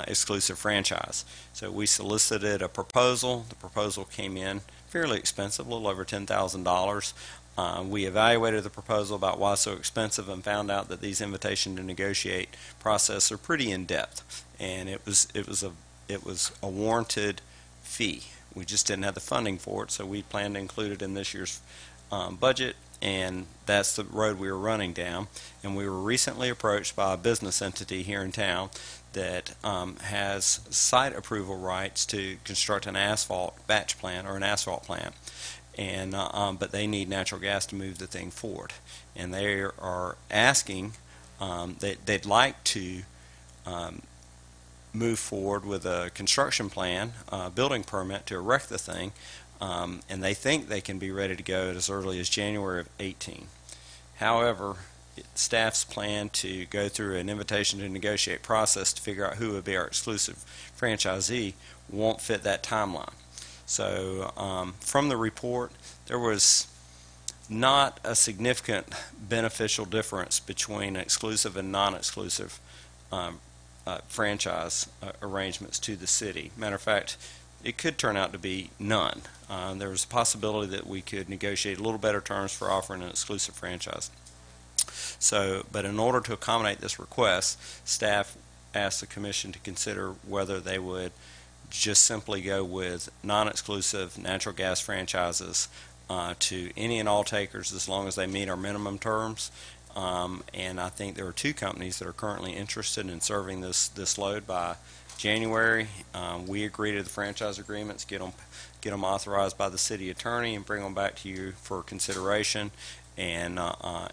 exclusive franchise. So we solicited a proposal. The proposal came in fairly expensive, a little over $10,000. We evaluated the proposal about why so expensive and found out that these invitation to negotiate process are pretty in-depth, and it was a warranted fee. We just didn't have the funding for it, so we planned to include it in this year's budget, and that's the road we were running down. And we were recently approached by a business entity here in town that has site approval rights to construct an asphalt batch plant or an asphalt plant. And but they need natural gas to move the thing forward, and they are asking they'd like to move forward with a construction plan, building permit to erect the thing, and they think they can be ready to go as early as January of 18. However, staff's plan to go through an invitation to negotiate process to figure out who would be our exclusive franchisee won't fit that timeline. So from the report, there was not a significant beneficial difference between exclusive and non-exclusive franchise arrangements to the city. Matter of fact, it could turn out to be none. There was a possibility that we could negotiate a little better terms for offering an exclusive franchise. So, but in order to accommodate this request, staff ask the commission to consider whether they would just simply go with non-exclusive natural gas franchises to any and all takers as long as they meet our minimum terms. And I think there are two companies that are currently interested in serving this load by January. We agree to the franchise agreements, get them authorized by the city attorney, and bring them back to you for consideration, and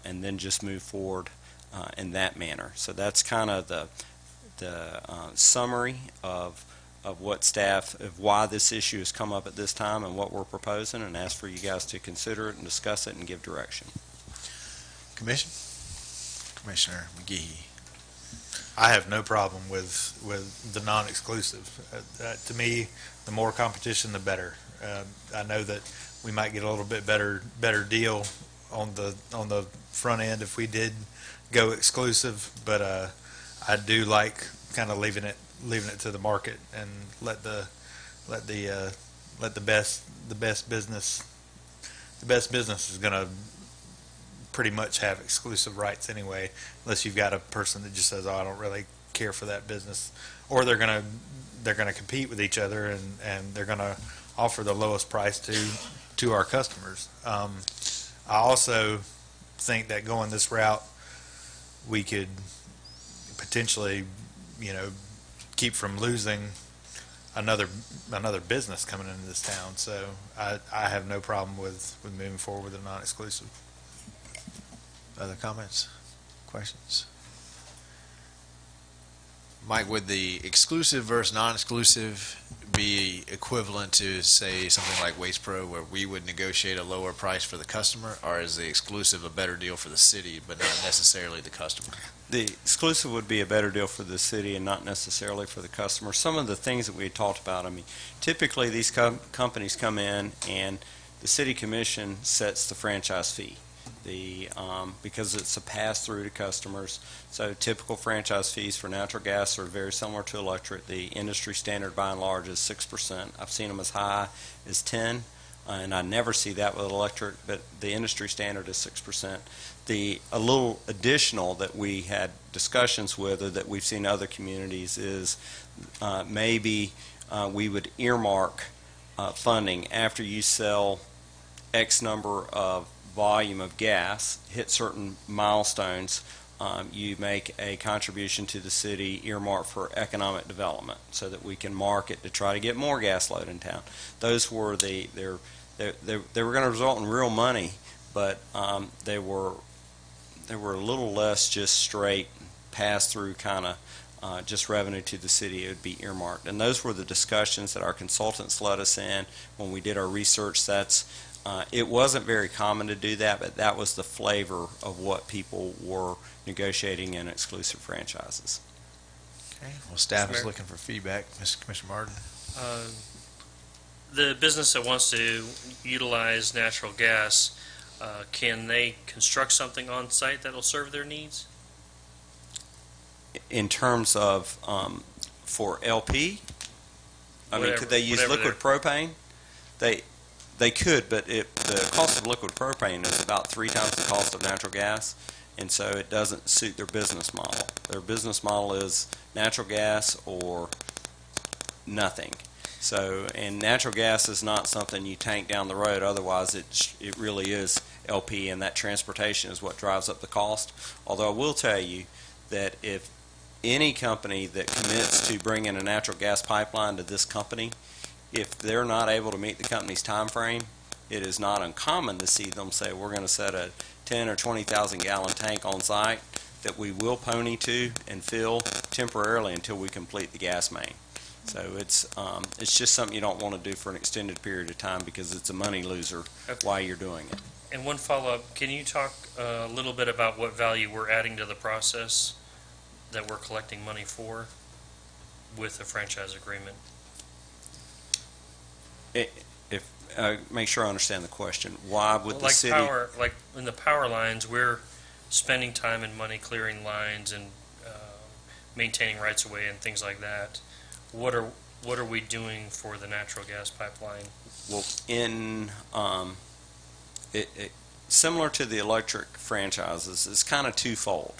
then just move forward in that manner. So that's kind of the summary of what staff, of why this issue has come up at this time and what we're proposing, and ask for you guys to consider it and discuss it and give direction. Commission? Commissioner McGehee. I have no problem with the non-exclusive. To me, the more competition, the better. I know that we might get a little bit better deal on the front end if we did go exclusive, but I do like kind of leaving it to the market and let the best business is going to pretty much have exclusive rights anyway, unless you've got a person that just says, "Oh, I don't really care for that business," or they're gonna compete with each other and they're gonna offer the lowest price to our customers. I also think that going this route, we could potentially, keep from losing another business coming into this town. So I have no problem with moving forward with a non-exclusive. Other comments, questions? Mike, would the exclusive versus non-exclusive be equivalent to, say, something like Waste Pro, where we would negotiate a lower price for the customer, or is the exclusive a better deal for the city, but not necessarily the customer? The exclusive would be a better deal for the city and not necessarily for the customer. Some of the things that we had talked about, typically these companies come in and the city commission sets the franchise fee. Because it's a pass-through to customers. So typical franchise fees for natural gas are very similar to electric. The industry standard by and large is 6%. I've seen them as high as 10, and I never see that with electric, but the industry standard is 6%. A little additional that we had discussions with, or that we've seen other communities, is maybe we would earmark funding after you sell X number of volume of gas, hit certain milestones, you make a contribution to the city earmarked for economic development, so that we can market to try to get more gas load in town. Those were they were going to result in real money, but they were a little less just straight pass through kind of just revenue to the city. It would be earmarked, and those were the discussions that our consultants let us in when we did our research. It wasn't very common to do that, but that was the flavor of what people were negotiating in exclusive franchises. Okay. Well, staff is looking for feedback. Mr. Commissioner Martin. The business that wants to utilize natural gas, can they construct something on site that'll serve their needs? In terms of for LP, could they use liquid propane? They could, but the cost of liquid propane is about 3 times the cost of natural gas, and so it doesn't suit their business model. Their business model is natural gas or nothing. So, and natural gas is not something you tank down the road. Otherwise, it really is LP, and that transportation is what drives up the cost. Although I will tell you that if any company that commits to bringing a natural gas pipeline to this company, if they're not able to meet the company's time frame, it is not uncommon to see them say, we're going to set a 10 or 20,000 gallon tank on site that we will pony to and fill temporarily until we complete the gas main. So it's just something you don't want to do for an extended period of time, because it's a money loser while you're doing it. And one follow-up, can you talk a little bit about what value we're adding to the process that we're collecting money for with the franchise agreement? Make sure I understand the question. Why would the city... Like in the power lines, we're spending time and money clearing lines and maintaining rights of way and things like that. What are we doing for the natural gas pipeline? Well, similar to the electric franchises, it's kind of twofold.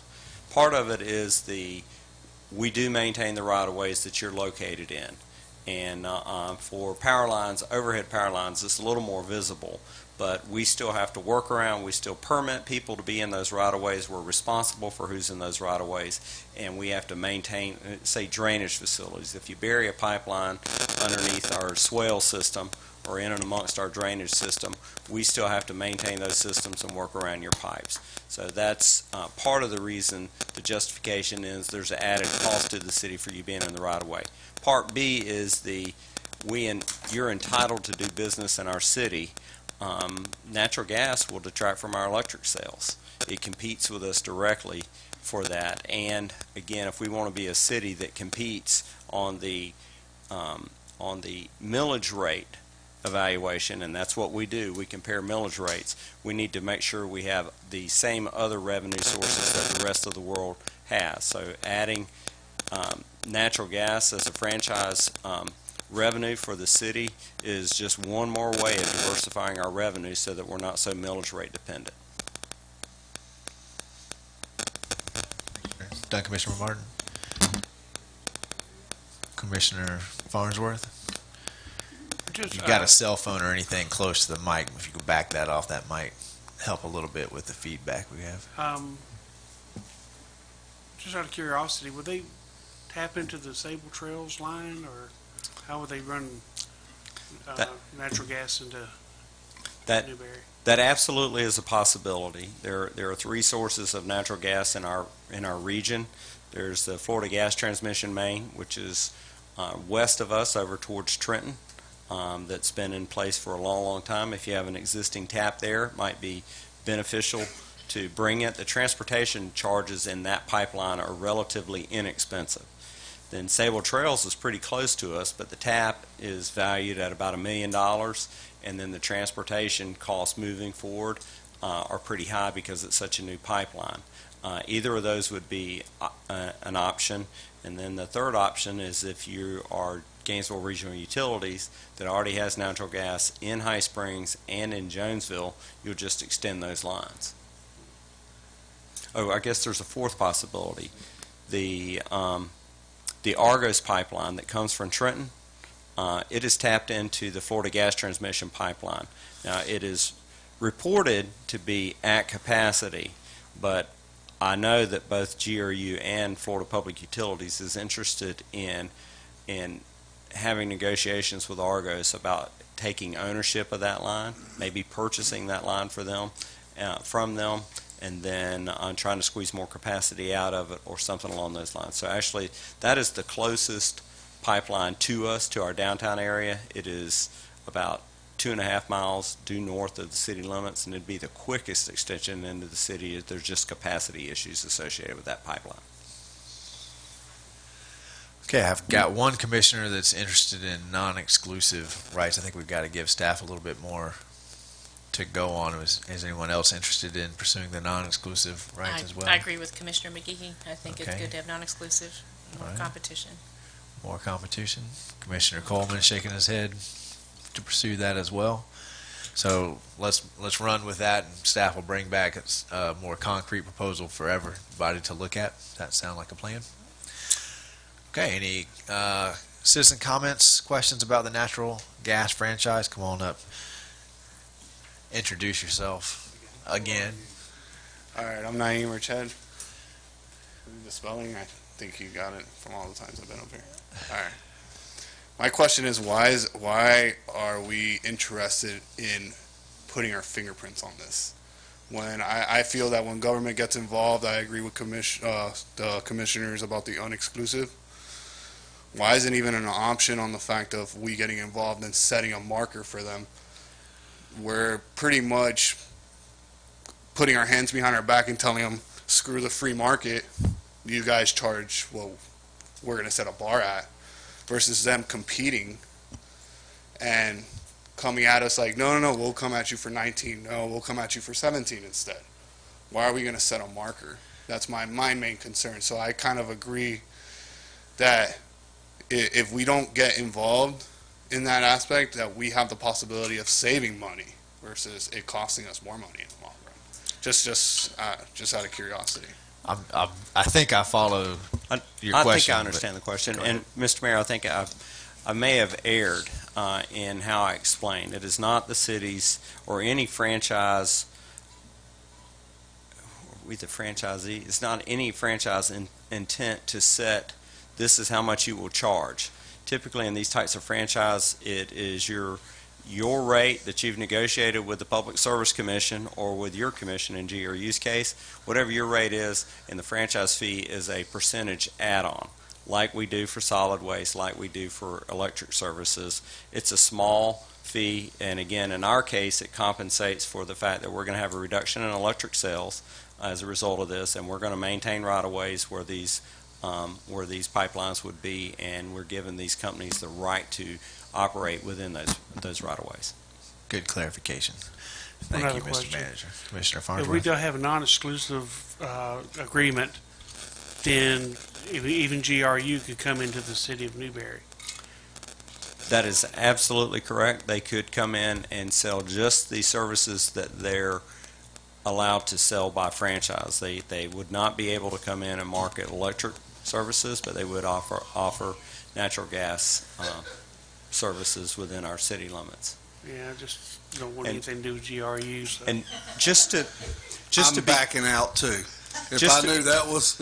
Part of it is we do maintain the right-of-ways that you're located in. And for power lines, overhead power lines, it's a little more visible, but we still have to work around, we still permit people to be in those right-of-ways, we're responsible for who's in those right-of-ways, and we have to maintain, say, drainage facilities. If you bury a pipeline underneath our swale system or in and amongst our drainage system, we still have to maintain those systems and work around your pipes. So that's part of the reason the justification is there's an added cost to the city for you being in the right-of-way. Part B is you're entitled to do business in our city. Natural gas will detract from our electric sales. It competes with us directly for that. And again, if we want to be a city that competes on the millage rate evaluation, and that's what we do, we compare millage rates, we need to make sure we have the same other revenue sources that the rest of the world has. So adding natural gas as a franchise revenue for the city is just one more way of diversifying our revenue so that we're not so millage rate dependent. Done, Commissioner Martin. Commissioner Farnsworth. If you've got a cell phone or anything close to the mic, if you could back that off, that might help a little bit with the feedback we have. Just out of curiosity, would they tap into the Sable Trails line, or how would they run natural gas into Newberry? That absolutely is a possibility. There are three sources of natural gas in our region. There's the Florida Gas Transmission Main, which is west of us over towards Trenton. That's been in place for a long, long time. If you have an existing tap there, it might be beneficial to bring it. The transportation charges in that pipeline are relatively inexpensive. Then Sable Trails is pretty close to us, but the tap is valued at about $1 million, and then the transportation costs moving forward are pretty high because it's such a new pipeline. Either of those would be an option. And then the third option is if you are Gainesville Regional Utilities that already has natural gas in High Springs and in Jonesville, you'll just extend those lines. Oh, I guess there's a fourth possibility. The Argos pipeline that comes from Trenton, it is tapped into the Florida Gas Transmission Pipeline. Now, it is reported to be at capacity, but I know that both GRU and Florida Public Utilities is interested in having negotiations with Argos about taking ownership of that line, maybe purchasing that line for them, from them, and then trying to squeeze more capacity out of it or something along those lines. So actually, that is the closest pipeline to us, to our downtown area. It is about 2.5 miles due north of the city limits, and it'd be the quickest extension into the city. There's just capacity issues associated with that pipeline. Okay, I've got one commissioner that's interested in non-exclusive rights. I think we've got to give staff a little bit more to go on. Is anyone else interested in pursuing the non-exclusive rights as well? I agree with Commissioner McGehee. I think it's Okay. good to have non-exclusive, more All right. competition. More competition. Commissioner Coleman shaking his head to pursue that as well. So let's run with that, and staff will bring back a more concrete proposal for everybody to look at. Does that sound like a plan? Okay, any citizen comments, questions about the natural gas franchise? Come on up. Introduce yourself again. All right, I'm Naeem Rached. The spelling, I think you got it from all the times I've been up here. All right. My question is, why are we interested in putting our fingerprints on this? When I feel that when government gets involved, I agree with the commissioners about the unexclusive. Why isn't even an option on the fact of we getting involved and setting a marker for them? We're pretty much putting our hands behind our back and telling them, screw the free market, you guys charge what we're going to set a bar at, versus them competing and coming at us like, no, we'll come at you for 19, no, we'll come at you for 17 instead. Why are we going to set a marker? That's my main concern. So I kind of agree that if we don't get involved in that aspect, that we have the possibility of saving money versus it costing us more money in the long run. Just out of curiosity. I think I follow your I question. think I understand the question. And, Mr. Mayor, I think I may have erred in how I explained. It is not the city's or any franchise, we the franchisee, it's not any franchise intent to set, this is how much you will charge. Typically in these types of franchise, it is your rate that you've negotiated with the Public Service Commission or with your commission in GRU's case, whatever your rate is, and the franchise fee is a percentage add-on, like we do for solid waste, like we do for electric services. It's a small fee, and again, in our case, it compensates for the fact that we're going to have a reduction in electric sales as a result of this, and we're going to maintain right-of-ways where these pipelines would be, and we're giving these companies the right to operate within those right-of-ways. Good clarification. One Thank other you, Mr. question. Manager. Commissioner If we Farnsworth. don't have a non-exclusive agreement, then even GRU could come into the city of Newberry. That is absolutely correct. They could come in and sell just the services that they're allowed to sell by franchise. They would not be able to come in and market electric services, but they would offer natural gas services within our city limits. Yeah, I just don't want anything to do with GRU. So. And just to I'm backing out too. If just I to- knew that was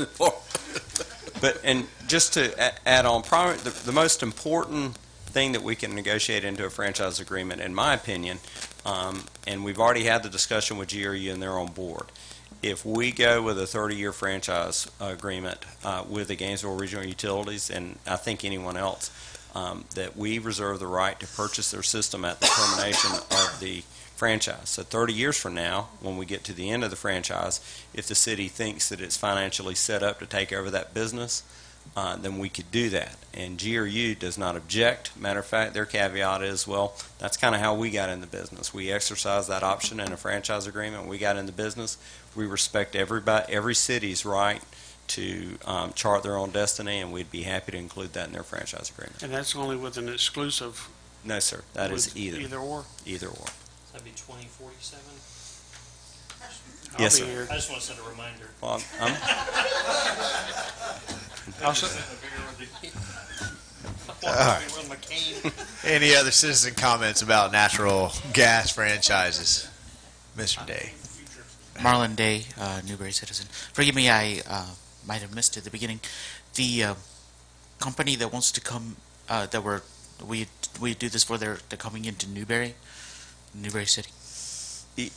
And just to add on, probably the most important thing that we can negotiate into a franchise agreement, in my opinion, and we've already had the discussion with GRU and they're on board. If we go with a 30-year franchise agreement with the Gainesville Regional Utilities, and I think anyone else, that we reserve the right to purchase their system at the termination of the franchise. So 30 years from now, when we get to the end of the franchise, if the city thinks that it's financially set up to take over that business, then we could do that. And GRU does not object. Matter of fact, their caveat is, well, that's kind of how we got in the business. We exercised that option in a franchise agreement. We got in the business. We respect every city's right to chart their own destiny, and we'd be happy to include that in their franchise agreement. And that's only with an exclusive. No, sir. That is either. Either or. Either or. That'd be 2047? Yes, I'll be sir. here. I just want to send a reminder. Well, Any other citizen comments about natural gas franchises? Mr. Day. Marlon Day, Newberry citizen. Forgive me, I might have missed it at the beginning. The company that wants to come, we do this for, they're coming into Newberry City.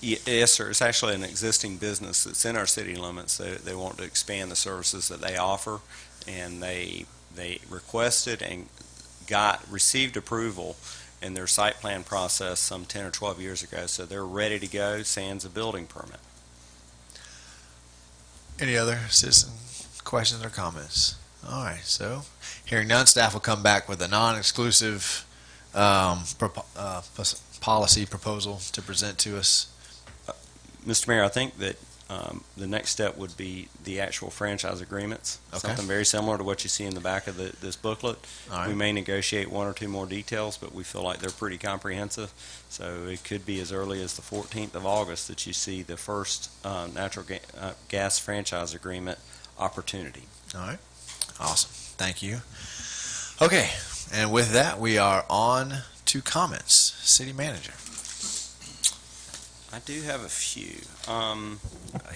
Yes, sir. It's actually an existing business that's in our city limits. They want to expand the services that they offer, and they requested and received approval in their site plan process some 10 or 12 years ago. So they're ready to go, sans a building permit. Any other citizen questions or comments? All right, so hearing none, staff will come back with a non-exclusive policy proposal to present to us. Mr. Mayor, I think that the next step would be the actual franchise agreements. Okay. Something very similar to what you see in the back of this booklet. All right. We may negotiate one or two more details, but we feel like they're pretty comprehensive. So it could be as early as the 14th of August that you see the first natural gas franchise agreement opportunity. All right, awesome. Thank you. Okay, and with that, we are on to comments. City Manager. I do have a few.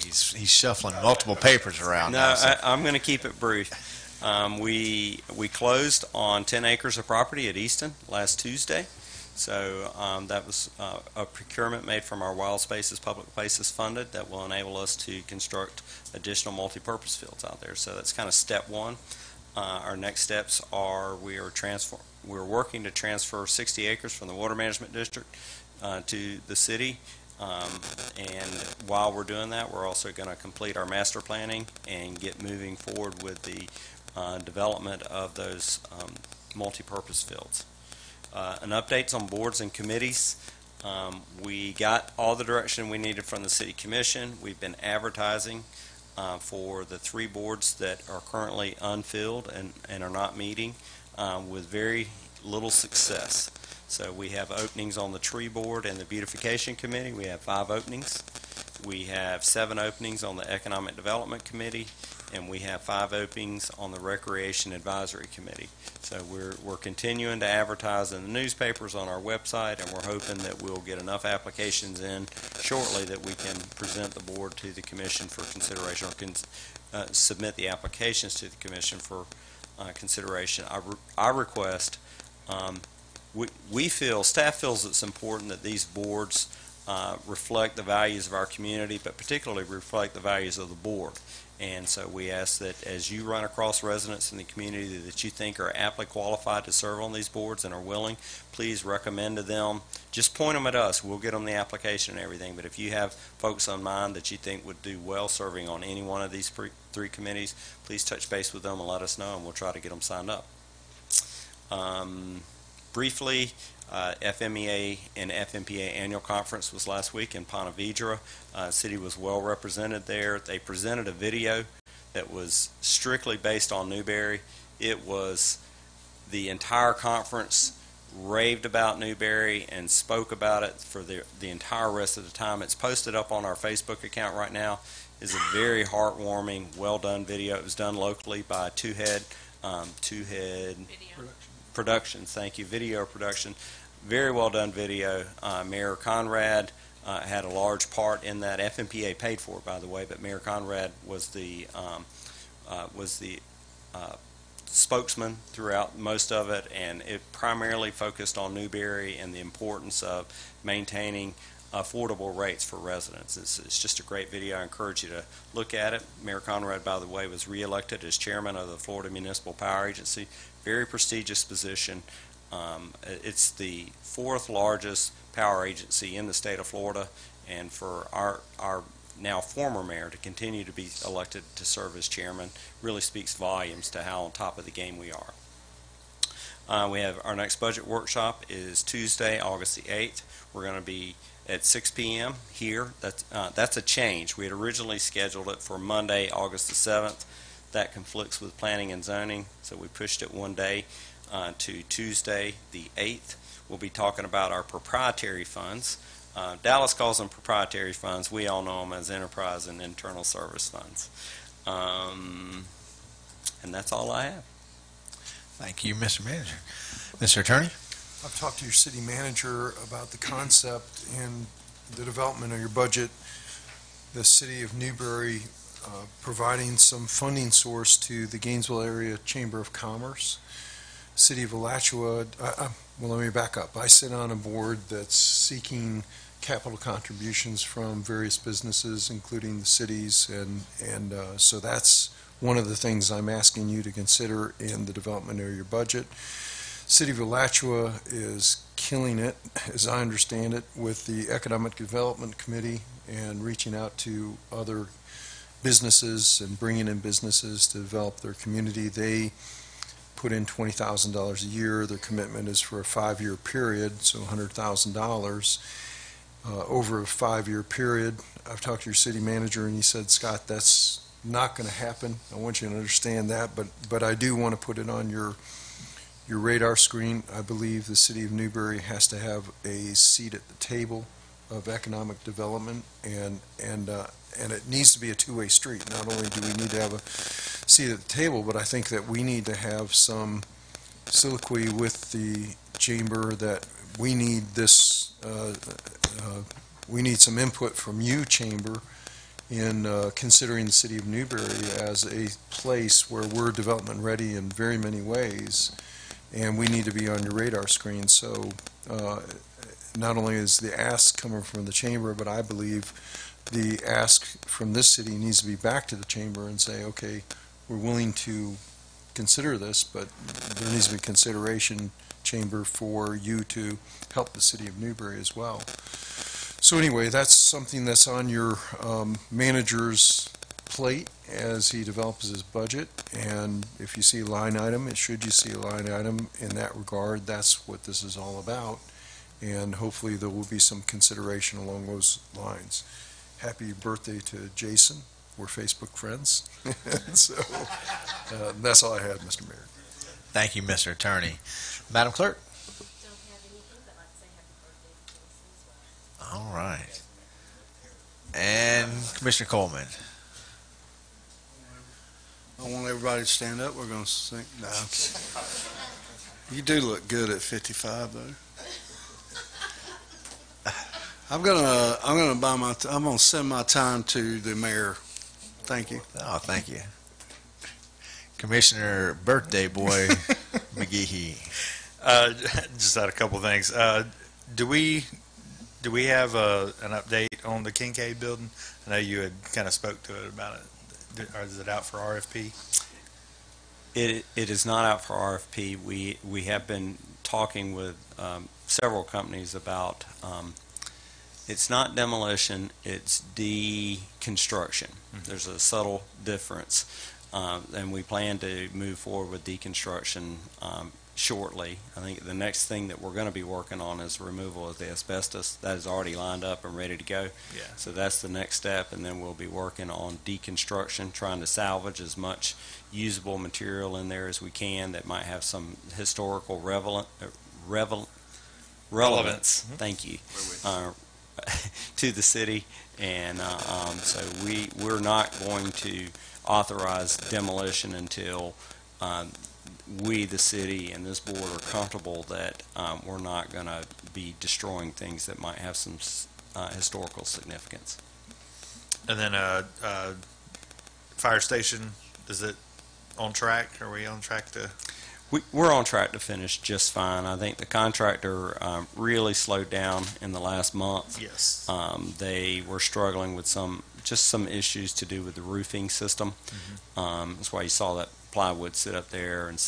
He's shuffling multiple papers around. No, now, so. I'm going to keep it brief. We closed on 10 acres of property at Easton last Tuesday. So that was a procurement made from our Wild Spaces Public Places funded that will enable us to construct additional multi-purpose fields out there. So that's kind of step one. Our next steps are we're working to transfer 60 acres from the Water Management District to the city. And while we're doing that, we're also going to complete our master planning and get moving forward with the development of those multi-purpose fields. An updates on boards and committees. We got all the direction we needed from the City Commission. We've been advertising for the 3 boards that are currently unfilled and are not meeting with very little success. So we have openings on the tree board and the beautification committee. We have 5 openings. We have 7 openings on the Economic Development Committee, and we have 5 openings on the Recreation Advisory Committee. So we're continuing to advertise in the newspapers, on our website, and we're hoping that we'll get enough applications in shortly that we can present the board to the commission for consideration, or submit the applications to the commission for consideration. Our request, staff feels it's important that these boards reflect the values of our community, but particularly reflect the values of the board. And so we ask that as you run across residents in the community that you think are aptly qualified to serve on these boards and are willing, please recommend to them. Just point them at us. We'll get them the application and everything. But if you have folks on mind that you think would do well serving on any one of these 3 committees, please touch base with them and let us know, and we'll try to get them signed up. Briefly, FMEA and FMPA annual conference was last week in Ponte Vedra. City was well represented there. They presented a video that was strictly based on Newberry. It was the entire conference raved about Newberry and spoke about it for the entire rest of the time. It's posted up on our Facebook account right now. It's a very heartwarming, well done video. It was done locally by Two Head Productions. Thank you, video production. Very well done video. Mayor Conrad had a large part in that. FMPA paid for it, by the way, but Mayor Conrad was the spokesman throughout most of it, and it primarily focused on Newberry and the importance of maintaining affordable rates for residents. It's just a great video. I encourage you to look at it. Mayor Conrad, by the way, was reelected as chairman of the Florida Municipal Power Agency. Very prestigious position. It's the 4th largest power agency in the state of Florida, and for our now former mayor to continue to be elected to serve as chairman really speaks volumes to how on top of the game we are. We have our next budget workshop is Tuesday, August the 8th. We're going to be at 6 p.m. here. That's a change. We had originally scheduled it for Monday, August the 7th. That conflicts with planning and zoning, so we pushed it one day to Tuesday the 8th. We'll be talking about our proprietary funds. Dallas calls them proprietary funds. We all know them as enterprise and internal service funds. And that's all I have. Thank you, Mr. Manager. Mr. Attorney? I've talked to your city manager about the concept and the development of your budget. The city of Newberry providing some funding source to the Gainesville Area Chamber of Commerce. City of Alachua, well, let me back up. I sit on a board that's seeking capital contributions from various businesses, including the cities, and so that's one of the things I'm asking you to consider in the development of your budget. City of Alachua is killing it, as I understand it, with the Economic Development Committee and reaching out to other businesses and bringing in businesses to develop their community. They put in $20,000 a year. Their commitment is for a 5-year period, so $100,000 over a 5-year period. I've talked to your city manager, and he said, Scott, that's not going to happen. I want you to understand that, but I do want to put it on your radar screen. I believe the city of Newberry has to have a seat at the table of economic development, and it needs to be a two-way street. Not only do we need to have a seat at the table, but I think that we need to have some soliloquy with the chamber that we need this, we need some input from you, chamber, in considering the city of Newberry as a place where we're development ready in very many ways, and we need to be on your radar screen. So not only is the ask coming from the chamber, but I believe the ask from this city needs to be back to the chamber and say, okay, we're willing to consider this, but there needs to be consideration, chamber, for you to help the city of Newberry as well. So anyway, that's something that's on your manager's plate as he develops his budget, and if you see a line item, should you see a line item in that regard, that's what this is all about, and hopefully there will be some consideration along those lines. Happy birthday to Jason. We're Facebook friends. So that's all I had, Mr. Mayor. Thank you, Mr. Attorney. Madam Clerk? All right. And Commissioner Coleman. I want everybody to stand up. We're going to sing. No. You do look good at 55, though. I'm gonna send my time to the mayor. Thank you. Oh, thank you. Commissioner Birthday Boy McGehee. Just had a couple things. Do we have an update on the Kincaid building? I know you had kind of spoke to it about it. Or is it out for RFP? It is not out for RFP. We have been talking with several companies about. It's not demolition, it's deconstruction. There's a subtle difference, and we plan to move forward with deconstruction shortly. I think the next thing that we're going to be working on is removal of the asbestos. That is already lined up and ready to go. Yeah. So that's the next step, and then we'll be working on deconstruction, trying to salvage as much usable material in there as we can that might have some historical relevance. Thank you. To the city, and so we're not going to authorize demolition until we, the city, and this board are comfortable that we're not going to be destroying things that might have some historical significance. And then fire station, is it on track? Are we on track to? We're on track to finish just fine. I think the contractor really slowed down in the last month. Yes. They were struggling with some issues to do with the roofing system. That's why you saw that plywood sit up there, and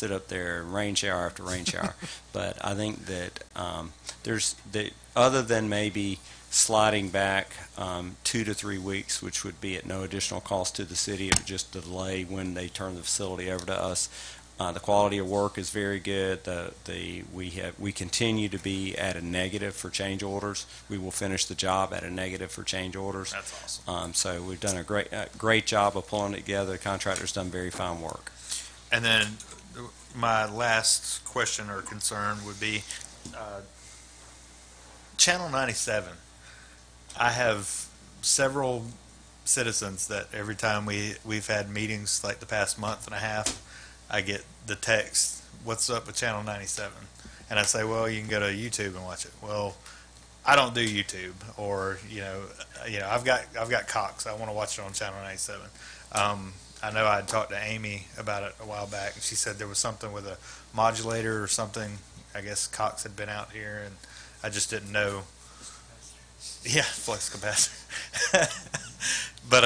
rain shower after rain shower. But I think that other than maybe sliding back 2 to 3 weeks, which would be at no additional cost to the city, it would just delay when they turn the facility over to us. The quality of work is very good. We continue to be at a negative for change orders. We will finish the job at a negative for change orders. That's awesome. So we've done a great job of pulling it together. The contractor's done very fine work. And then my last question or concern would be Channel 97. I have several citizens that every time we've had meetings like the past month and a half, I get the text, "What's up with Channel 97?" And I say, "Well, you can go to YouTube and watch it." Well, I don't do YouTube, or I've got Cox. I want to watch it on Channel 97. I know I had talked to Amy about it a while back, and she said there was something with a modulator or something. I guess Cox had been out here, and I just didn't know. Yeah, flex capacitor. But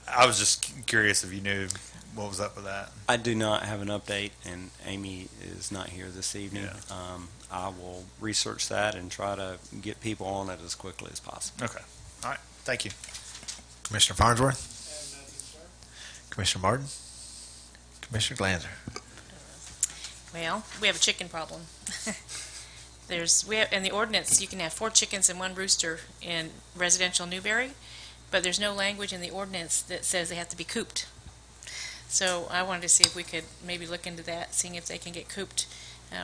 I was just curious if you knew what was up with that. I do not have an update, and Amy is not here this evening. Yeah. I will research that and try to get people on it as quickly as possible. Okay. All right. Thank you. Commissioner Farnsworth? Commissioner Martin? Commissioner Glanzer? Well, we have a chicken problem. In the ordinance, you can have 4 chickens and 1 rooster in residential Newberry, but there's no language in the ordinance that says they have to be cooped. So I wanted to see if we could maybe look into that, seeing if they can get cooped.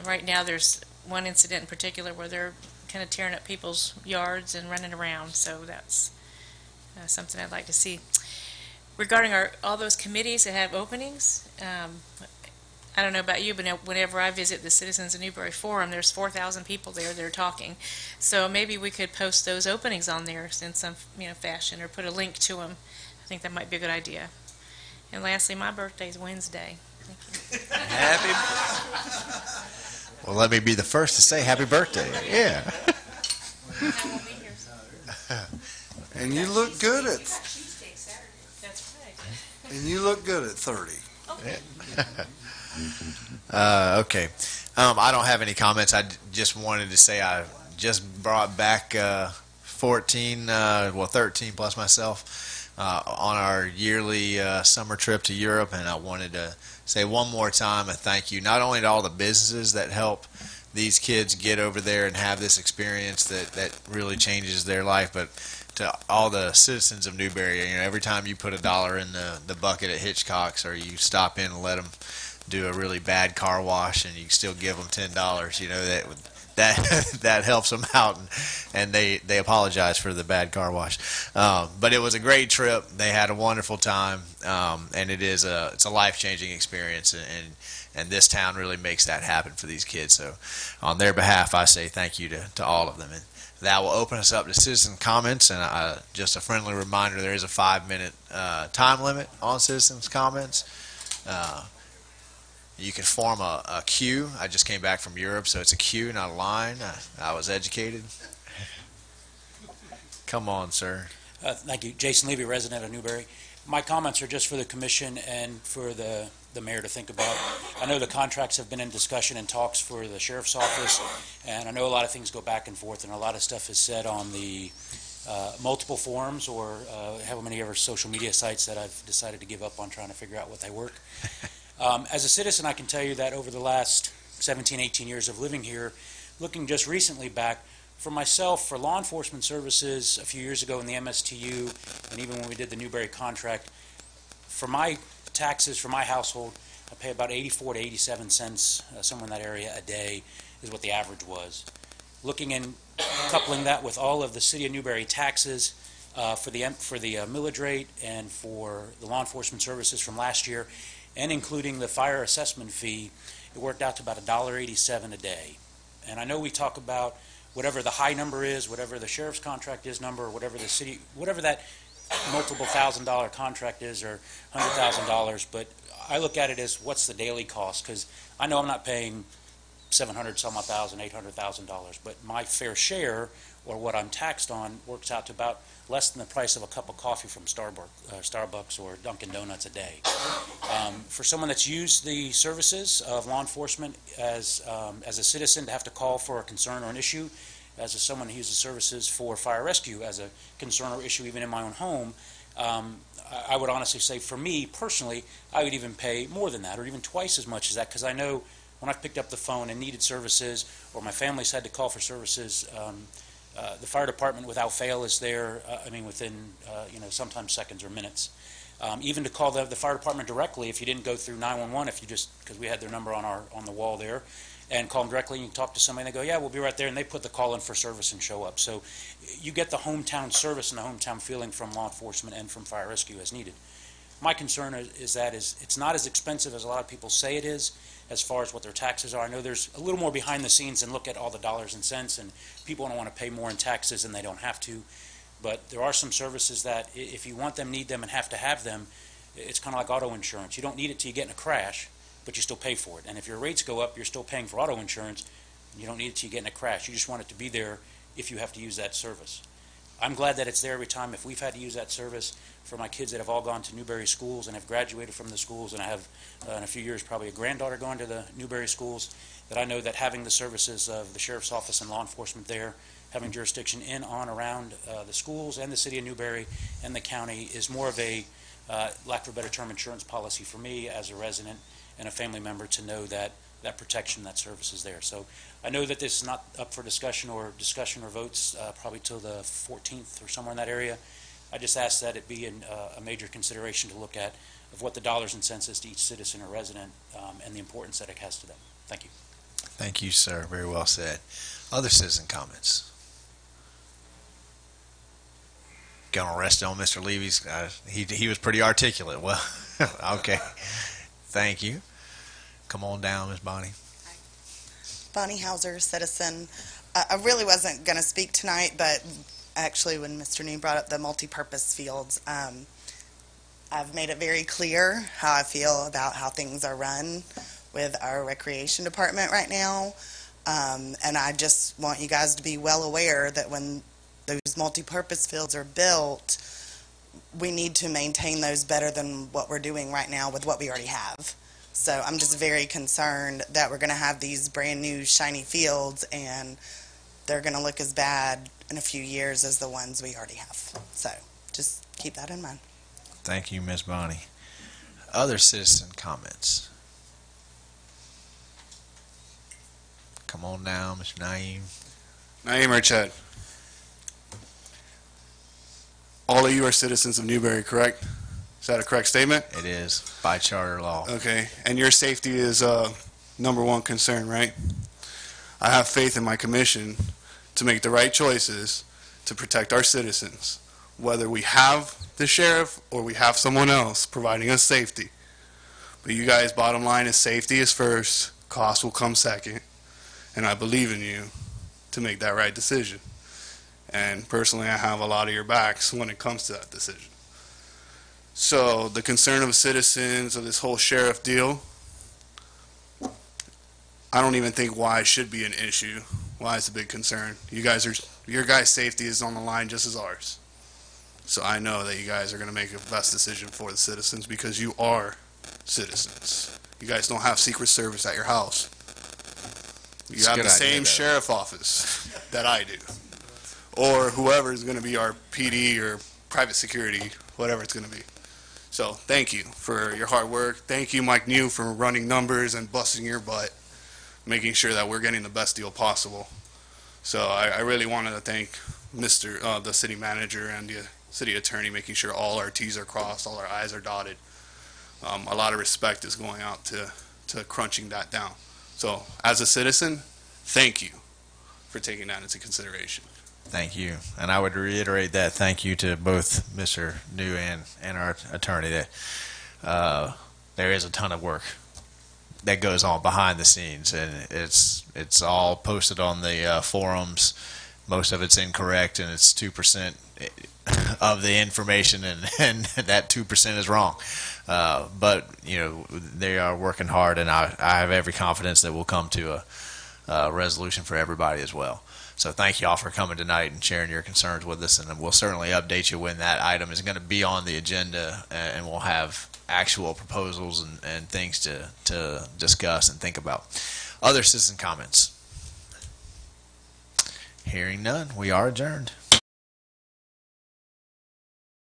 Right now, there's one incident in particular where they're kind of tearing up people's yards and running around, so that's something I'd like to see. Regarding all those committees that have openings, I don't know about you, but whenever I visit the Citizens of Newberry Forum, there's 4,000 people there that are talking. So maybe we could post those openings on there in some fashion, or put a link to them. I think that might be a good idea. And lastly, my birthday's Wednesday. Thank you. Happy. Well, let me be the first to say happy birthday. Yeah. And you look good at. That's right. And you look good at 30. Okay. I don't have any comments. I just wanted to say I just brought back 13 plus myself on our yearly summer trip to Europe, and I wanted to say one more time a thank you, not only to all the businesses that help these kids get over there and have this experience that really changes their life, but to all the citizens of Newberry. Every time you put $1 in the bucket at Hitchcock's, or you stop in and let them do a really bad car wash, and you still give them $10, that helps them out, and they apologize for the bad car wash. But it was a great trip. They had a wonderful time, and it's a life-changing experience, and this town really makes that happen for these kids. So on their behalf, I say thank you to all of them. And that will open us up to citizen comments, and just a friendly reminder, there is a 5-minute time limit on citizens comments. You can form a queue. I just came back from Europe, so it's a queue, not a line. I was educated. Come on, sir. Thank you. Jason Levy, resident of Newberry. My comments are just for the commission and for the mayor to think about. I know the contracts have been in discussion and talks for the sheriff's office, and I know a lot of things go back and forth, and a lot of stuff is said on the multiple forums or however many ever social media sites that I've decided to give up on trying to figure out what they work. As a citizen, I can tell you that over the last 17, 18 years of living here, looking just recently back, for myself, for law enforcement services a few years ago in the MSTU, and even when we did the Newberry contract, for my taxes, for my household, I pay about 84 to 87 cents, somewhere in that area, a day is what the average was. Looking and coupling that with all of the city of Newberry taxes for the millage rate and for the law enforcement services from last year, and including the fire assessment fee, it worked out to about $1.87 a day. And I know we talk about whatever the high number is, whatever the sheriff's contract is number, or whatever the city, whatever that multiple $1,000 contract is, or $100,000, but I look at it as what's the daily cost, because I know I'm not paying $700,000, $800,000, but my fair share, or what I'm taxed on, works out to about less than the price of a cup of coffee from Starbucks or Dunkin' Donuts a day. For someone that's used the services of law enforcement as a citizen to have to call for a concern or an issue, as someone who uses services for fire rescue as a concern or issue even in my own home, I would honestly say for me personally, I would even pay more than that or even twice as much as that, because I know when I've picked up the phone and needed services, or my family's had to call for services, the fire department without fail is there, within sometimes seconds or minutes. Even to call the fire department directly if you didn't go through 911, if you just, because we had their number on the wall there, and call them directly and you talk to somebody and they go, yeah, we'll be right there, and they put the call in for service and show up. So you get the hometown service and the hometown feeling from law enforcement and from fire rescue as needed. My concern is that it's not as expensive as a lot of people say it is as far as what their taxes are. I know there's a little more behind the scenes and look at all the dollars and cents, and people don't want to pay more in taxes and they don't have to. But there are some services that if you want them, need them, and have to have them, it's kind of like auto insurance. You don't need it till you get in a crash, but you still pay for it. And if your rates go up, you're still paying for auto insurance. You don't need it till you get in a crash. You just want it to be there if you have to use that service. I'm glad that it's there every time. If we've had to use that service for my kids that have all gone to Newberry schools and have graduated from the schools, and I have in a few years probably a granddaughter going to the Newberry schools, that I know that having the services of the sheriff's office and law enforcement there, having jurisdiction in, on, around the schools and the city of Newberry and the county is more of a, lack of a better term, insurance policy for me as a resident and a family member to know that that protection, that service is there. So I know that this is not up for discussion or votes probably till the 14th or somewhere in that area. I just ask that it be a major consideration to look at of what the dollars and cents is to each citizen or resident and the importance that it has to them. Thank you. Thank you, sir. Very well said. Other citizen comments? Going to rest on Mr. Levy's. He was pretty articulate. Well, okay. Thank you. Come on down, Ms. Bonnie. Bonnie Hauser, citizen. I really wasn't going to speak tonight, but actually when Mr. New brought up the multi-purpose fields, I've made it very clear how I feel about how things are run with our recreation department right now. And I just want you guys to be well aware that when those multi-purpose fields are built, we need to maintain those better than what we're doing right now with what we already have. So I'm just very concerned that we're going to have these brand new shiny fields and they're going to look as bad in a few years as the ones we already have. So just keep that in mind. Thank you, Ms. Bonnie. Other citizen comments? Come on down, Mr. Naeem. Naeem or Chad? All of you are citizens of Newberry, correct? Is that a correct statement? It is, by charter law. Okay, and your safety is number one concern, right? I have faith in my commission to make the right choices to protect our citizens, whether we have the sheriff or we have someone else providing us safety. But you guys, bottom line is safety is first, cost will come second, and I believe in you to make that right decision. And personally, I have a lot of your backs when it comes to that decision. So the concern of citizens of this whole sheriff deal, I don't even think why it should be an issue, why it's a big concern. Your guys' safety is on the line just as ours. So I know that you guys are going to make the best decision for the citizens because you are citizens. You guys don't have Secret Service at your house. You have the same sheriff office that I do. Or whoever is going to be our PD or private security, whatever it's going to be. So thank you for your hard work. Thank you, Mike New, for running numbers and busting your butt, making sure that we're getting the best deal possible. So I really wanted to thank the city manager and the city attorney, making sure all our T's are crossed, all our I's are dotted. A lot of respect is going out to crunching that down. So as a citizen, thank you for taking that into consideration. Thank you. And I would reiterate that thank you to both Mr. New and our attorney. That there is a ton of work that goes on behind the scenes, and it's all posted on the forums. Most of it's incorrect, and it's 2% of the information, and that 2% is wrong. But they are working hard, and I have every confidence that we'll come to a resolution for everybody as well. So thank you all for coming tonight and sharing your concerns with us, and we'll certainly update you when that item is going to be on the agenda, and we'll have actual proposals and things to discuss and think about. Other citizen comments? Hearing none, we are adjourned.